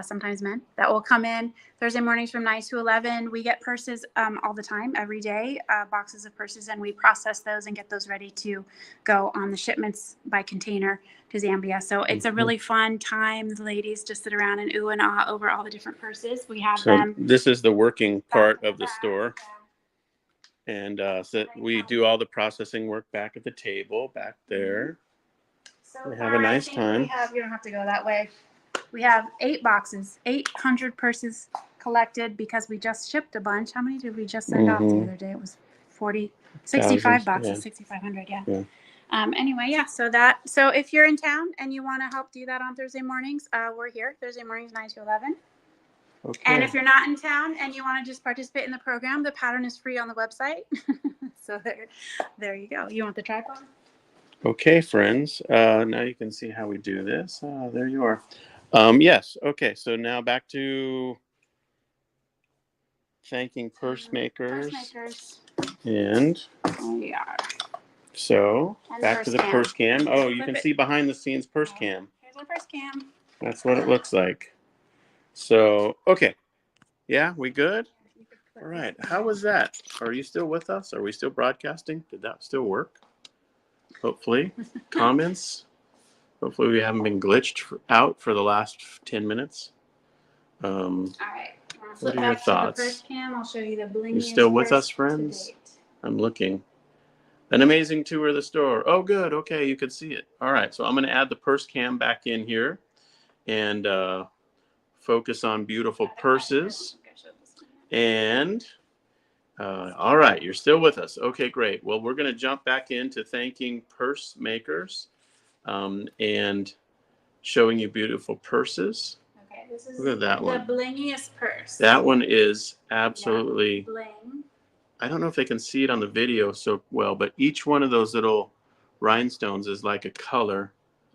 sometimes men that will come in Thursday mornings from 9 to 11. We get purses all the time, every day, boxes of purses, and we process those and get those ready to go on the shipments by container to Zambia. So it's a really fun time. The ladies just sit around and ooh and ah over all the different purses. We have them. This is the working part of the store. And so we do all the processing work back at the table, back there. So we have a nice time. You don't have to go that way. We have 8 boxes, 800 purses collected because we just shipped a bunch. How many did we just send off the other day? It was 65 boxes, yeah. 6,500, yeah. Anyway, yeah, so if you're in town and you want to help do that on Thursday mornings, we're here, Thursday mornings, 9 to 11. Okay. And if you're not in town and you want to just participate in the program, the pattern is free on the website. So there you go. You want the tripod? Okay, friends. Now you can see how we do this. There you are. Yes. Okay. So now back to thanking purse makers. And we are. So back to the purse cam. Oh, you can see behind the scenes purse cam. Here's our purse cam. That's what it looks like. So, okay. Yeah, we good? All right. How was that? Are you still with us? Are we still broadcasting? Did that still work? Hopefully. Comments? Hopefully we haven't been glitched out for the last 10 minutes. All right. What are your thoughts? The purse cam. I'll show you the blingiest. You still with us, friends? I'm looking. An amazing tour of the store. Oh, good. Okay, you could see it. All right. So I'm going to add the purse cam back in here and focus on beautiful purses. And all right, you're still with us. Okay, great. Well, we're going to jump back into thanking purse makers and showing you beautiful purses. Okay, this is Look at that one. The blingiest purse. That one is absolutely bling. I don't know if they can see it on the video so well, but each one of those little rhinestones is like a color.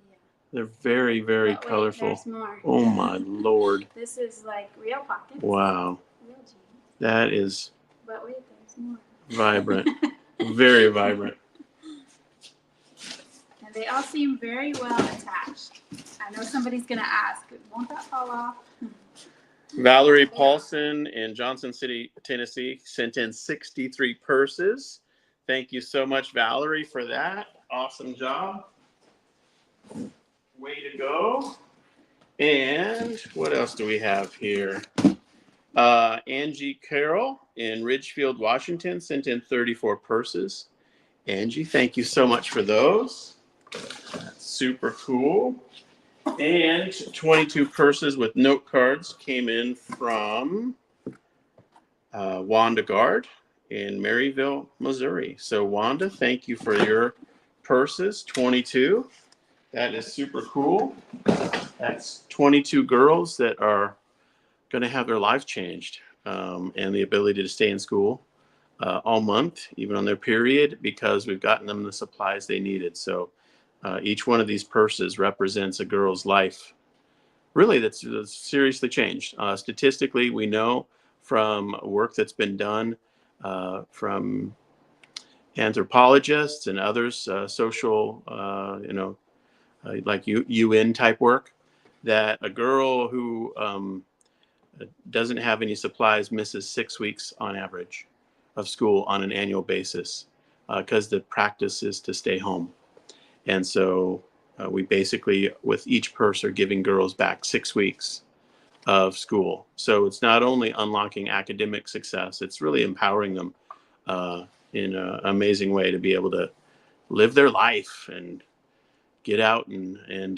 Yeah. They're very, very colorful. There's more. Oh my Lord. This is like real pockets. Wow. Real jeans. That is but wait, there's more. Vibrant. Very vibrant. And they all seem very well attached. I know somebody's going to ask, won't that fall off? Valerie Paulson in Johnson City, Tennessee, sent in 63 purses. Thank you so much, Valerie, for that. Awesome job. Way to go. And what else do we have here? Angie Carroll in Ridgefield, Washington, sent in 34 purses. Angie, thank you so much for those. That's super cool. And 22 purses with note cards came in from Wanda Gard in Maryville, Missouri. So Wanda, thank you for your purses, 22. That is super cool. That's 22 girls that are going to have their life changed and the ability to stay in school all month, even on their period, because we've gotten them the supplies they needed. So each one of these purses represents a girl's life, really, that's seriously changed. Statistically, we know from work that's been done from anthropologists and others, social, like UN type work, that a girl who doesn't have any supplies misses 6 weeks on average of school on an annual basis because the practice is to stay home. And so we basically, with each purse, are giving girls back 6 weeks of school. So it's not only unlocking academic success, it's really empowering them in an amazing way to be able to live their life and get out and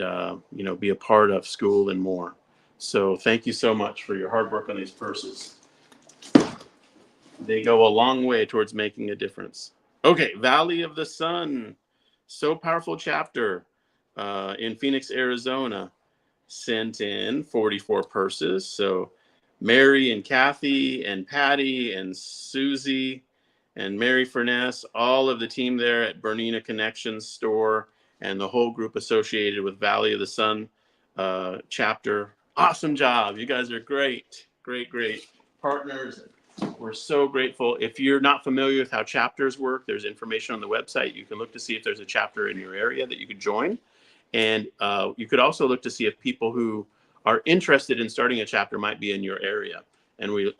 be a part of school and more. So thank you so much for your hard work on these purses. They go a long way towards making a difference. Okay, Valley of the Sun, So Powerful chapter in Phoenix, Arizona, sent in 44 purses. So Mary and Kathy and Patty and Susie and Mary Furness, all of the team there at Bernina Connections store and the whole group associated with Valley of the Sun chapter. Awesome job. You guys are great, great, great partners. We're so grateful. If you're not familiar with how chapters work, there's information on the website. You can look to see if there's a chapter in your area that you could join. And you could also look to see if people who are interested in starting a chapter might be in your area. And we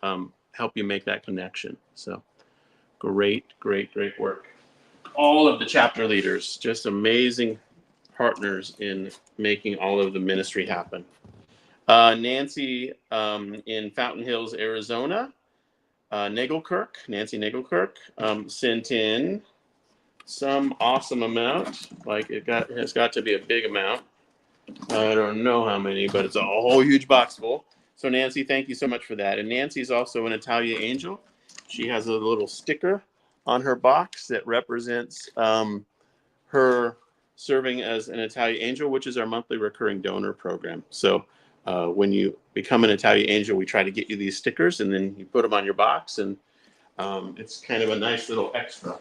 help you make that connection. So great, great, great work. All of the chapter leaders, just amazing partners in making all of the ministry happen. Nancy in Fountain Hills, Arizona. Nancy Nagelkirk, sent in some awesome amount. Like it has got to be a big amount. I don't know how many, but it's a whole huge box full. So Nancy, thank you so much for that. And Nancy's also an Italia angel. She has a little sticker on her box that represents her serving as an Italia angel, which is our monthly recurring donor program. So when you become an Italia angel, we try to get you these stickers, and then you put them on your box, and it's kind of a nice little extra.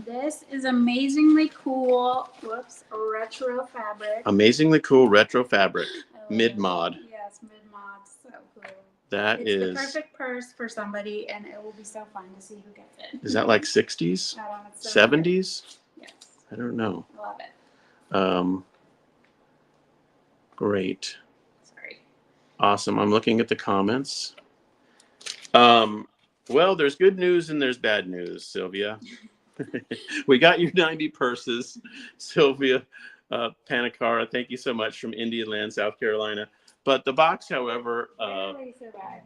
This is amazingly cool. Whoops, retro fabric. Amazingly cool retro fabric. Mid-mod. Yes, mid-mod. So cool. It's the perfect purse for somebody, and it will be so fun to see who gets it. Is that like 60s? 70s? Yes. I don't know. I love it. Great. Sorry. Awesome. I'm looking at the comments. Well, there's good news and there's bad news, Sylvia. We got your 90 purses, Sylvia Panacara. Thank you so much from Indian Land, South Carolina. But the box, however,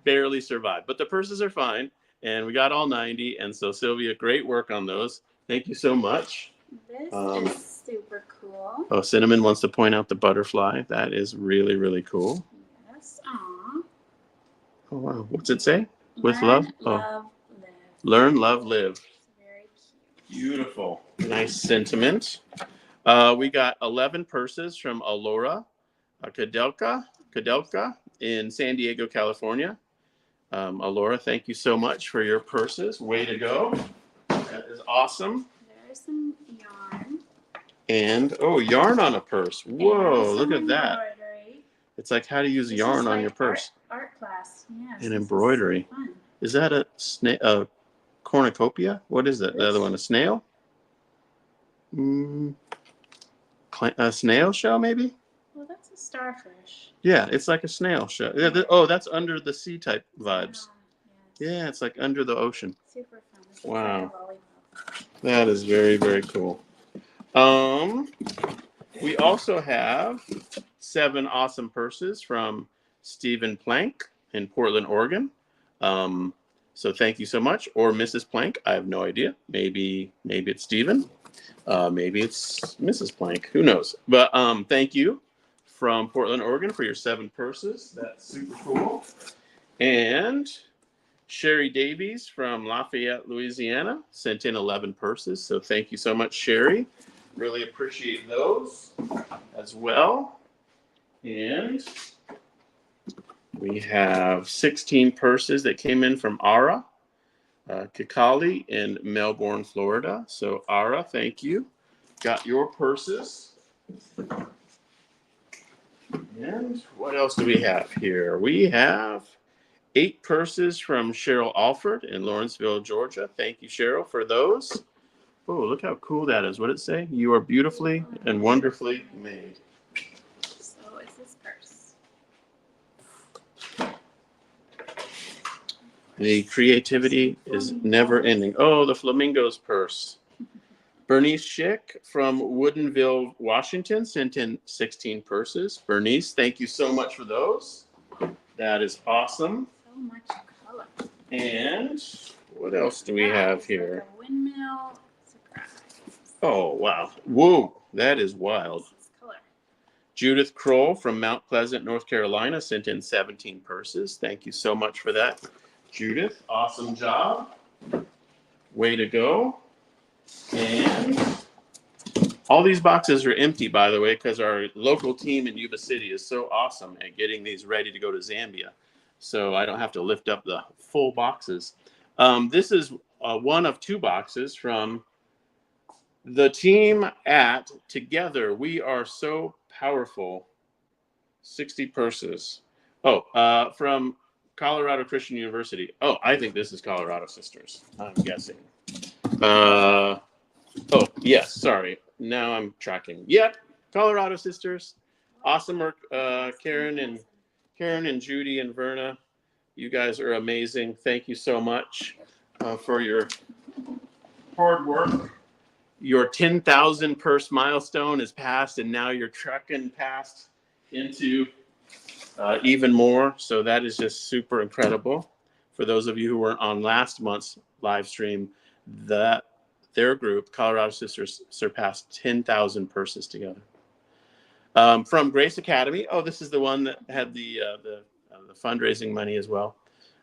barely survived. But the purses are fine, and we got all 90. And so, Sylvia, great work on those. Thank you so much. This is super cool. Oh, Cinnamon wants to point out the butterfly. That is really, really cool. Yes. Aww. Oh, wow. What's it say? With love? Love, live. Learn, love, live. Very cute. Beautiful. Nice sentiment. We got 11 purses from Alora Kadelka in San Diego, California. Alora, thank you so much for your purses. Way to go. That is awesome. There's some yarn. And, yarn on a purse. Whoa, look at that. Embroidery. It's like how to use yarn on your purse. Art class, yes. And embroidery. Is that a cornucopia? What is that? The other one, a snail? A snail shell, maybe? Well, that's a starfish. Yeah, it's like a snail shell. Yeah, that's under the sea type vibes. Yeah, it's like under the ocean. Super fun. Wow. That is very, very cool. We also have 7 awesome purses from Stephen Plank in Portland, Oregon. So thank you so much. Or Mrs. Plank. I have no idea. Maybe it's Stephen. Maybe it's Mrs. Plank. Who knows? But thank you from Portland, Oregon for your 7 purses. That's super cool. And Sherry Davies from Lafayette, Louisiana sent in 11 purses. So thank you so much, Sherry. Really appreciate those as well. And we have 16 purses that came in from Ara Kikali in Melbourne, Florida. So Ara, thank you. Got your purses. And what else do we have here? We have 8 purses from Cheryl Alford in Lawrenceville, Georgia. Thank you, Cheryl, for those. Oh, look how cool that is. What did it say? You are beautifully and wonderfully made. So it's this purse. The creativity is never ending. Oh, the flamingos purse. Bernice Schick from Woodinville, Washington sent in 16 purses. Bernice, thank you so much for those. That is awesome. So much color. And what else do we have here? Like a windmill surprise. Oh, wow. Whoa, that is wild. Color. Judith Kroll from Mount Pleasant, North Carolina sent in 17 purses. Thank you so much for that, Judith. Awesome job. Way to go. And all these boxes are empty, by the way, because our local team in Yuba City is so awesome at getting these ready to go to Zambia. So I don't have to lift up the full boxes. This is one of two boxes from the team at Together We Are So Powerful. 60 purses. Oh, from Colorado Christian University. Oh, I think this is Colorado Sisters, I'm guessing. Oh, yes, sorry. Now I'm tracking. Yep, Colorado Sisters. Awesome work, Karen and Judy and Verna. You guys are amazing. Thank you so much for your hard work. Your 10,000 purse milestone is passed, and now you're trucking past into even more. So that is just super incredible. For those of you who were on last month's live stream, their group, Colorado Sisters, surpassed 10,000 purses together. From Grace Academy, oh, this is the one that had the fundraising money as well.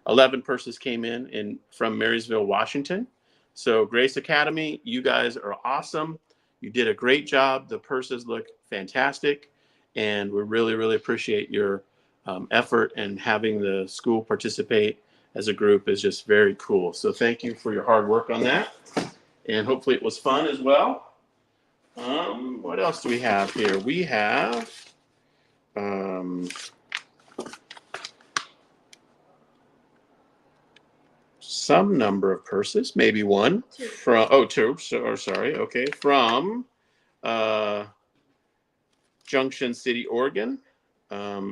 11 purses came in from Marysville, Washington. So Grace Academy, you guys are awesome. You did a great job. The purses look fantastic, and we really, really appreciate your effort, and having the school participate as a group is just very cool. So thank you for your hard work on that, and hopefully it was fun as well. What else do we have here? We have some number of purses, maybe one. Two. Two. Sorry. Okay, from Junction City, Oregon.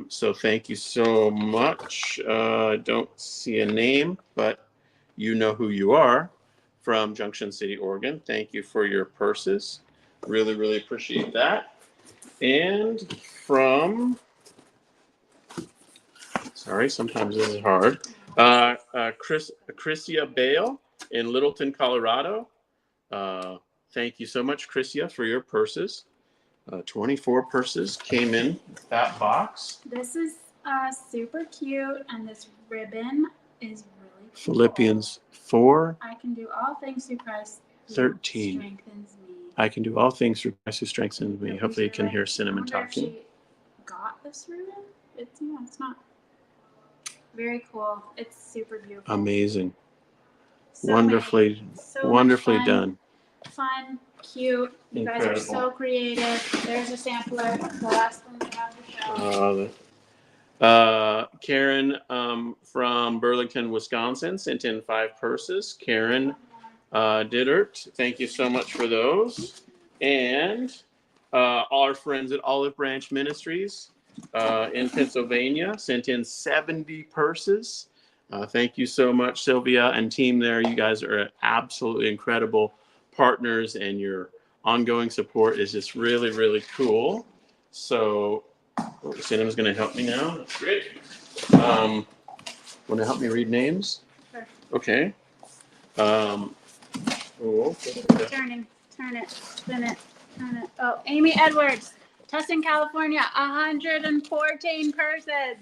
So thank you so much. Don't see a name, but you know who you are, from Junction City, Oregon. Thank you for your purses. Really, really appreciate that. And from, sorry, sometimes this is hard. Chrissia Bale in Littleton, Colorado. Thank you so much, Chrissia, for your purses. 24 purses came in that box. This is super cute, and this ribbon is really cool. Philippians 4. I can do all things through Christ who 13. strengthens me. I can do all things through Christ who strengthens me. Hopefully you can hear Cinnamon talking. She got this ribbon? It's not. Very cool. It's super beautiful. Amazing. So wonderfully fun, done. Fun, cute. You Incredible. guys are so creative. There's a sampler. The last one we have to show. Karen from Burlington, Wisconsin sent in 5 purses. Karen Diddert, thank you so much for those. And our friends at Olive Branch Ministries in Pennsylvania sent in 70 purses. Thank you so much, Sylvia and team there. You guys are absolutely incredible partners, and your ongoing support is just really, really cool. So Cinema's going to help me now. That's great. Want to help me read names? Sure. Okay. Turn it, spin it, turn it. Oh, Amy Edwards, Tustin, California, 114 purses.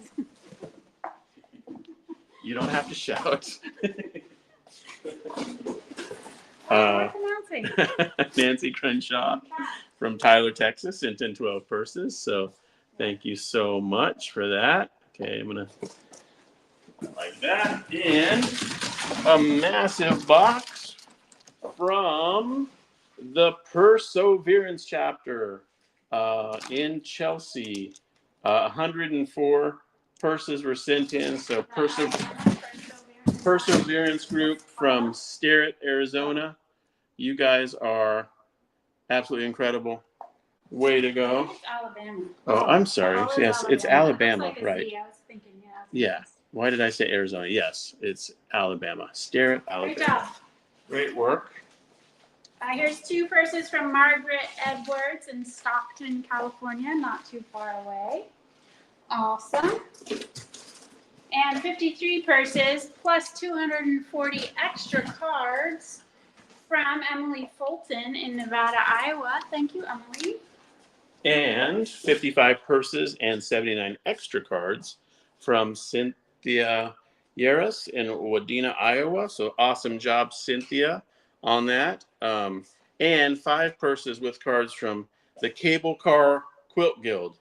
You don't have to shout. Nancy Crenshaw from Tyler, Texas, sent in 12 purses. So thank you so much for that. Okay, I'm going to like that. And a massive box from the Perseverance chapter in Chelsea. 104 purses were sent in. So Perseverance group from Sterrett, Arizona. You guys are absolutely incredible. Way to go. It's Alabama. Oh, I'm sorry. Yes, it's Alabama, Like right? Z. I was thinking, Yeah. Why did I say Arizona? Yes, it's Alabama. Sterrett, Alabama. Great job. Great work. Here's 2 purses from Margaret Edwards in Stockton, California, not too far away. Awesome. And 53 purses plus 240 extra cards from Emily Fulton in Nevada, Iowa. Thank you, Emily. And 55 purses and 79 extra cards from Cynthia Yaris in Wadena, Iowa. So awesome job, Cynthia, on that. and 5 purses with cards from the Cable Car Quilt Guild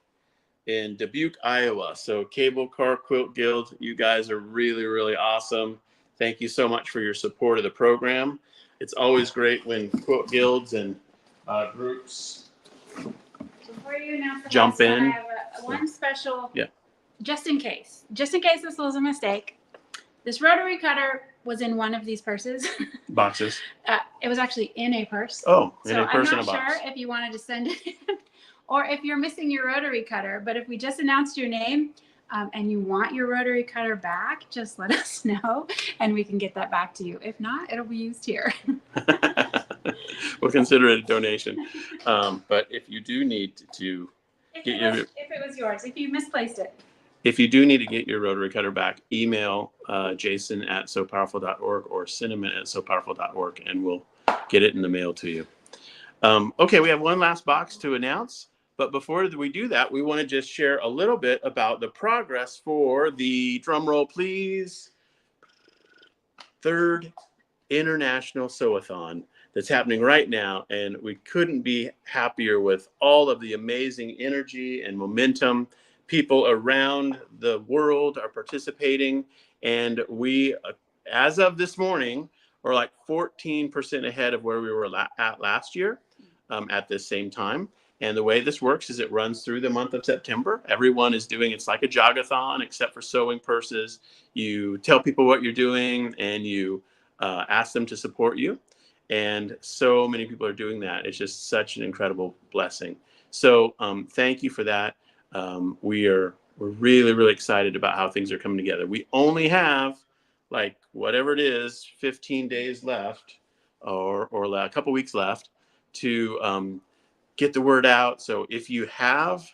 in Dubuque, Iowa. So Cable Car Quilt Guild, you guys are really, really awesome. Thank you so much for your support of the program. It's always great when quilt guilds and groups Before you announce the jump last one, in. I have one special, Yeah. just in case this was a mistake. This rotary cutter was in one of these purses. Boxes. It was actually in a purse. Oh, in So a purse I'm and not a box. sure if you wanted to send it in or if you're missing your rotary cutter. But if we just announced your name and you want your rotary cutter back, just let us know and we can get that back to you. If not, it'll be used here. We'll consider it a donation. But if you do need to If get it was yours, if you misplaced it. If you do need to get your rotary cutter back, email Jason at sew-powerful.org or cinnamon at sew-powerful.org, and we'll get it in the mail to you. Okay, we have one last box to announce. But before we do that, we want to just share a little bit about the progress for the, drum roll please, 3rd International Sew-a-thon that's happening right now. And we couldn't be happier with all of the amazing energy and momentum. People around the world are participating, and we, as of this morning, are like 14% ahead of where we were at last year at this same time. And the way this works is it runs through the month of September. Everyone is doing, it's like a jog-a-thon except for sewing purses. You tell people what you're doing and you ask them to support you. And so many people are doing that. It's just such an incredible blessing. So thank you for that. We're really, really excited about how things are coming together. We only have like whatever it is, 15 days left or a couple weeks left to get the word out. So if you have,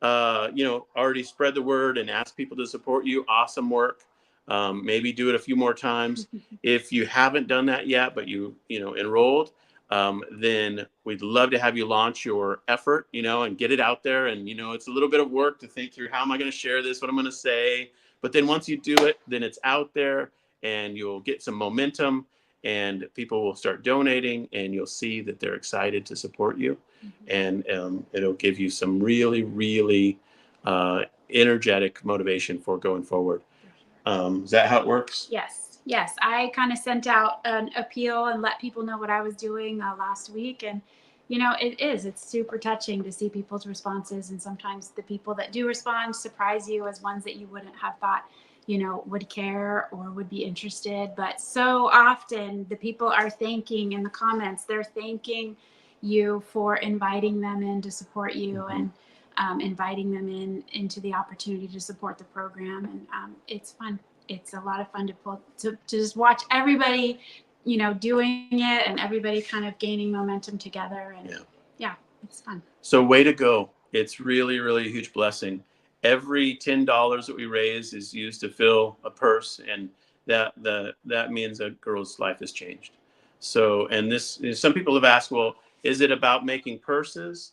already spread the word and ask people to support you, awesome work. Maybe do it a few more times. If you haven't done that yet, but you enrolled, then we'd love to have you launch your effort, and get it out there. And, it's a little bit of work to think through, how am I going to share this? What I'm going to say? But then once you do it, then it's out there and you'll get some momentum and people will start donating and you'll see that they're excited to support you. And it'll give you some really, really energetic motivation for going forward. Is that how it works? Yes. I kind of sent out an appeal and let people know what I was doing last week. And, it's super touching to see people's responses. And sometimes the people that do respond surprise you as ones that you wouldn't have thought, would care or would be interested. But so often the people are thanking in the comments, they're thanking you for inviting them in to support you and inviting them into the opportunity to support the program. And it's fun. It's a lot of fun to just watch everybody, doing it and everybody kind of gaining momentum together. And yeah, it's fun. So way to go. It's really, really a huge blessing. Every $10 that we raise is used to fill a purse, and that means a girl's life has changed. So, and some people have asked, well, is it about making purses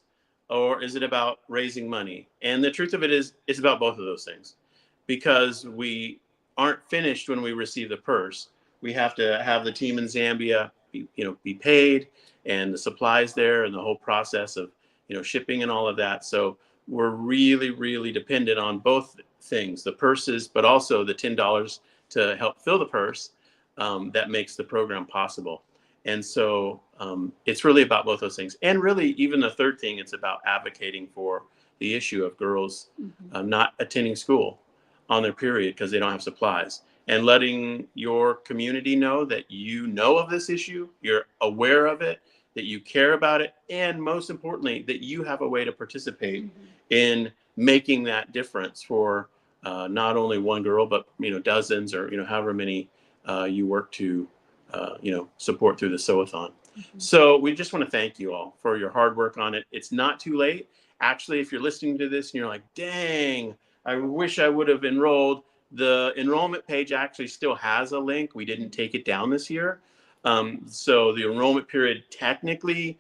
or is it about raising money? And the truth of it is, it's about both of those things, because we aren't finished when we receive the purse. We have to have the team in Zambia be paid, and the supplies there, and the whole process of shipping and all of that. So we're really, really dependent on both things, the purses, but also the $10 to help fill the purse that makes the program possible. And so it's really about both those things. And really, even the third thing, it's about advocating for the issue of girls not attending school on their period because they don't have supplies, and letting your community know that you know of this issue, you're aware of it, that you care about it, and most importantly, that you have a way to participate in making that difference for not only one girl, but dozens, or however many you work to support through the Sew-a-thon. So we just want to thank you all for your hard work on it. It's not too late. Actually, if you're listening to this and you're like, dang, I wish I would have enrolled, the enrollment page actually still has a link. We didn't take it down this year. So the enrollment period, technically,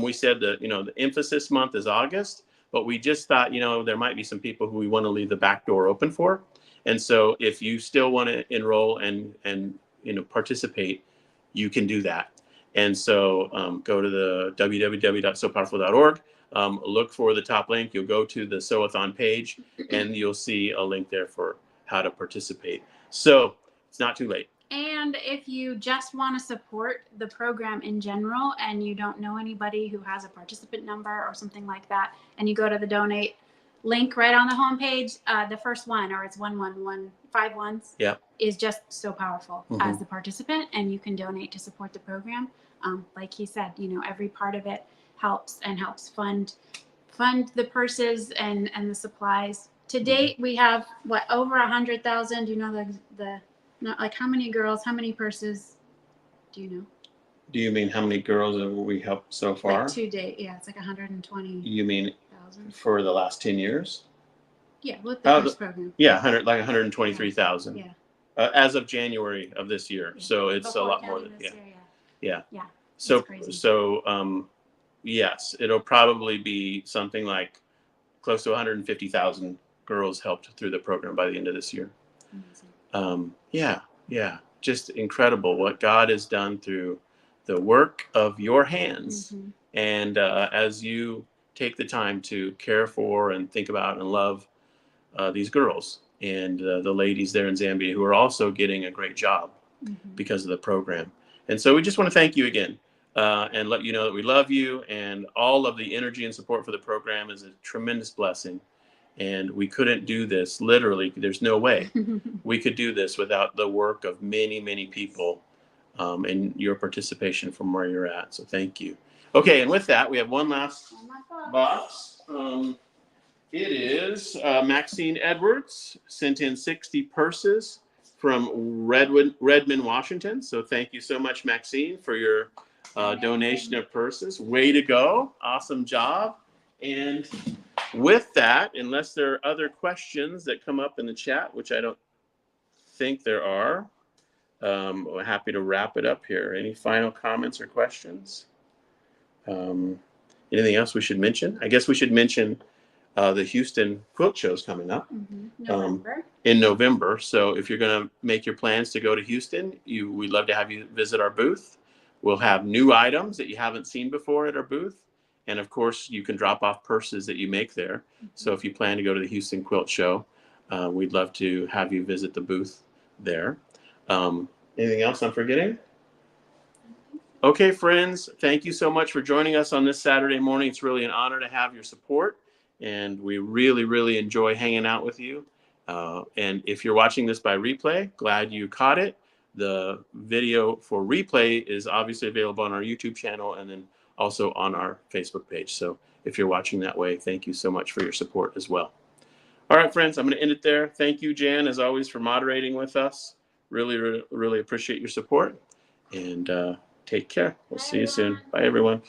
we said that, the emphasis month is August, but we just thought, there might be some people who we want to leave the back door open for. And so if you still want to enroll and participate, you can do that. And so go to the www.sewpowerful.org. Look for the top link. You'll go to the Sew-a-thon page, and you'll see a link there for how to participate. So it's not too late. And if you just want to support the program in general and you don't know anybody who has a participant number or something like that, and you go to the donate link right on the homepage, the first one, or it's 11151, Yeah, is just so powerful as the participant, and you can donate to support the program. Like he said, you know, every part of it helps fund the purses and the supplies. To date, we have what, over 100,000. You know, the not like how many girls, how many purses, do you know? Do you mean how many girls have we helped so far? Like to date, yeah, it's like 120,000. You mean for the last 10 years? Yeah, with the first program. Yeah, 123,000. Yeah. As of January of this year. Yeah. So it's Before a lot more than year, yeah. So yes, it'll probably be something like close to 150,000 girls helped through the program by the end of this year. Yeah, just incredible what God has done through the work of your hands. And as you take the time to care for and think about and love these girls and the ladies there in Zambia who are also getting a great job because of the program. And so we just want to thank you again and let you know that we love you, and all of the energy and support for the program is a tremendous blessing. And we couldn't do this, literally, there's no way we could do this without the work of many, many people and your participation from where you're at. So thank you. Okay, and with that, we have one last box. It is Maxine Edwards sent in 60 purses from Redmond, Washington. So thank you so much, Maxine, for your donation of purses. Way to go. Awesome job. And with that, unless there are other questions that come up in the chat, which I don't think there are, we're happy to wrap it up here. Any final comments or questions? Anything else we should mention? I guess we should mention the Houston Quilt Show is coming up in November. So if you're going to make your plans to go to Houston, we'd love to have you visit our booth. We'll have new items that you haven't seen before at our booth. And of course, you can drop off purses that you make there. So if you plan to go to the Houston Quilt Show, we'd love to have you visit the booth there. Anything else I'm forgetting? Okay, friends, thank you so much for joining us on this Saturday morning. It's really an honor to have your support, and we really, really enjoy hanging out with you. And if you're watching this by replay, glad you caught it. The video for replay is obviously available on our YouTube channel and then also on our Facebook page. So if you're watching that way, thank you so much for your support as well. All right, friends, I'm going to end it there. Thank you, Jan, as always, for moderating with us. Really, really, really appreciate your support. And take care. We'll see you soon. Bye, everyone.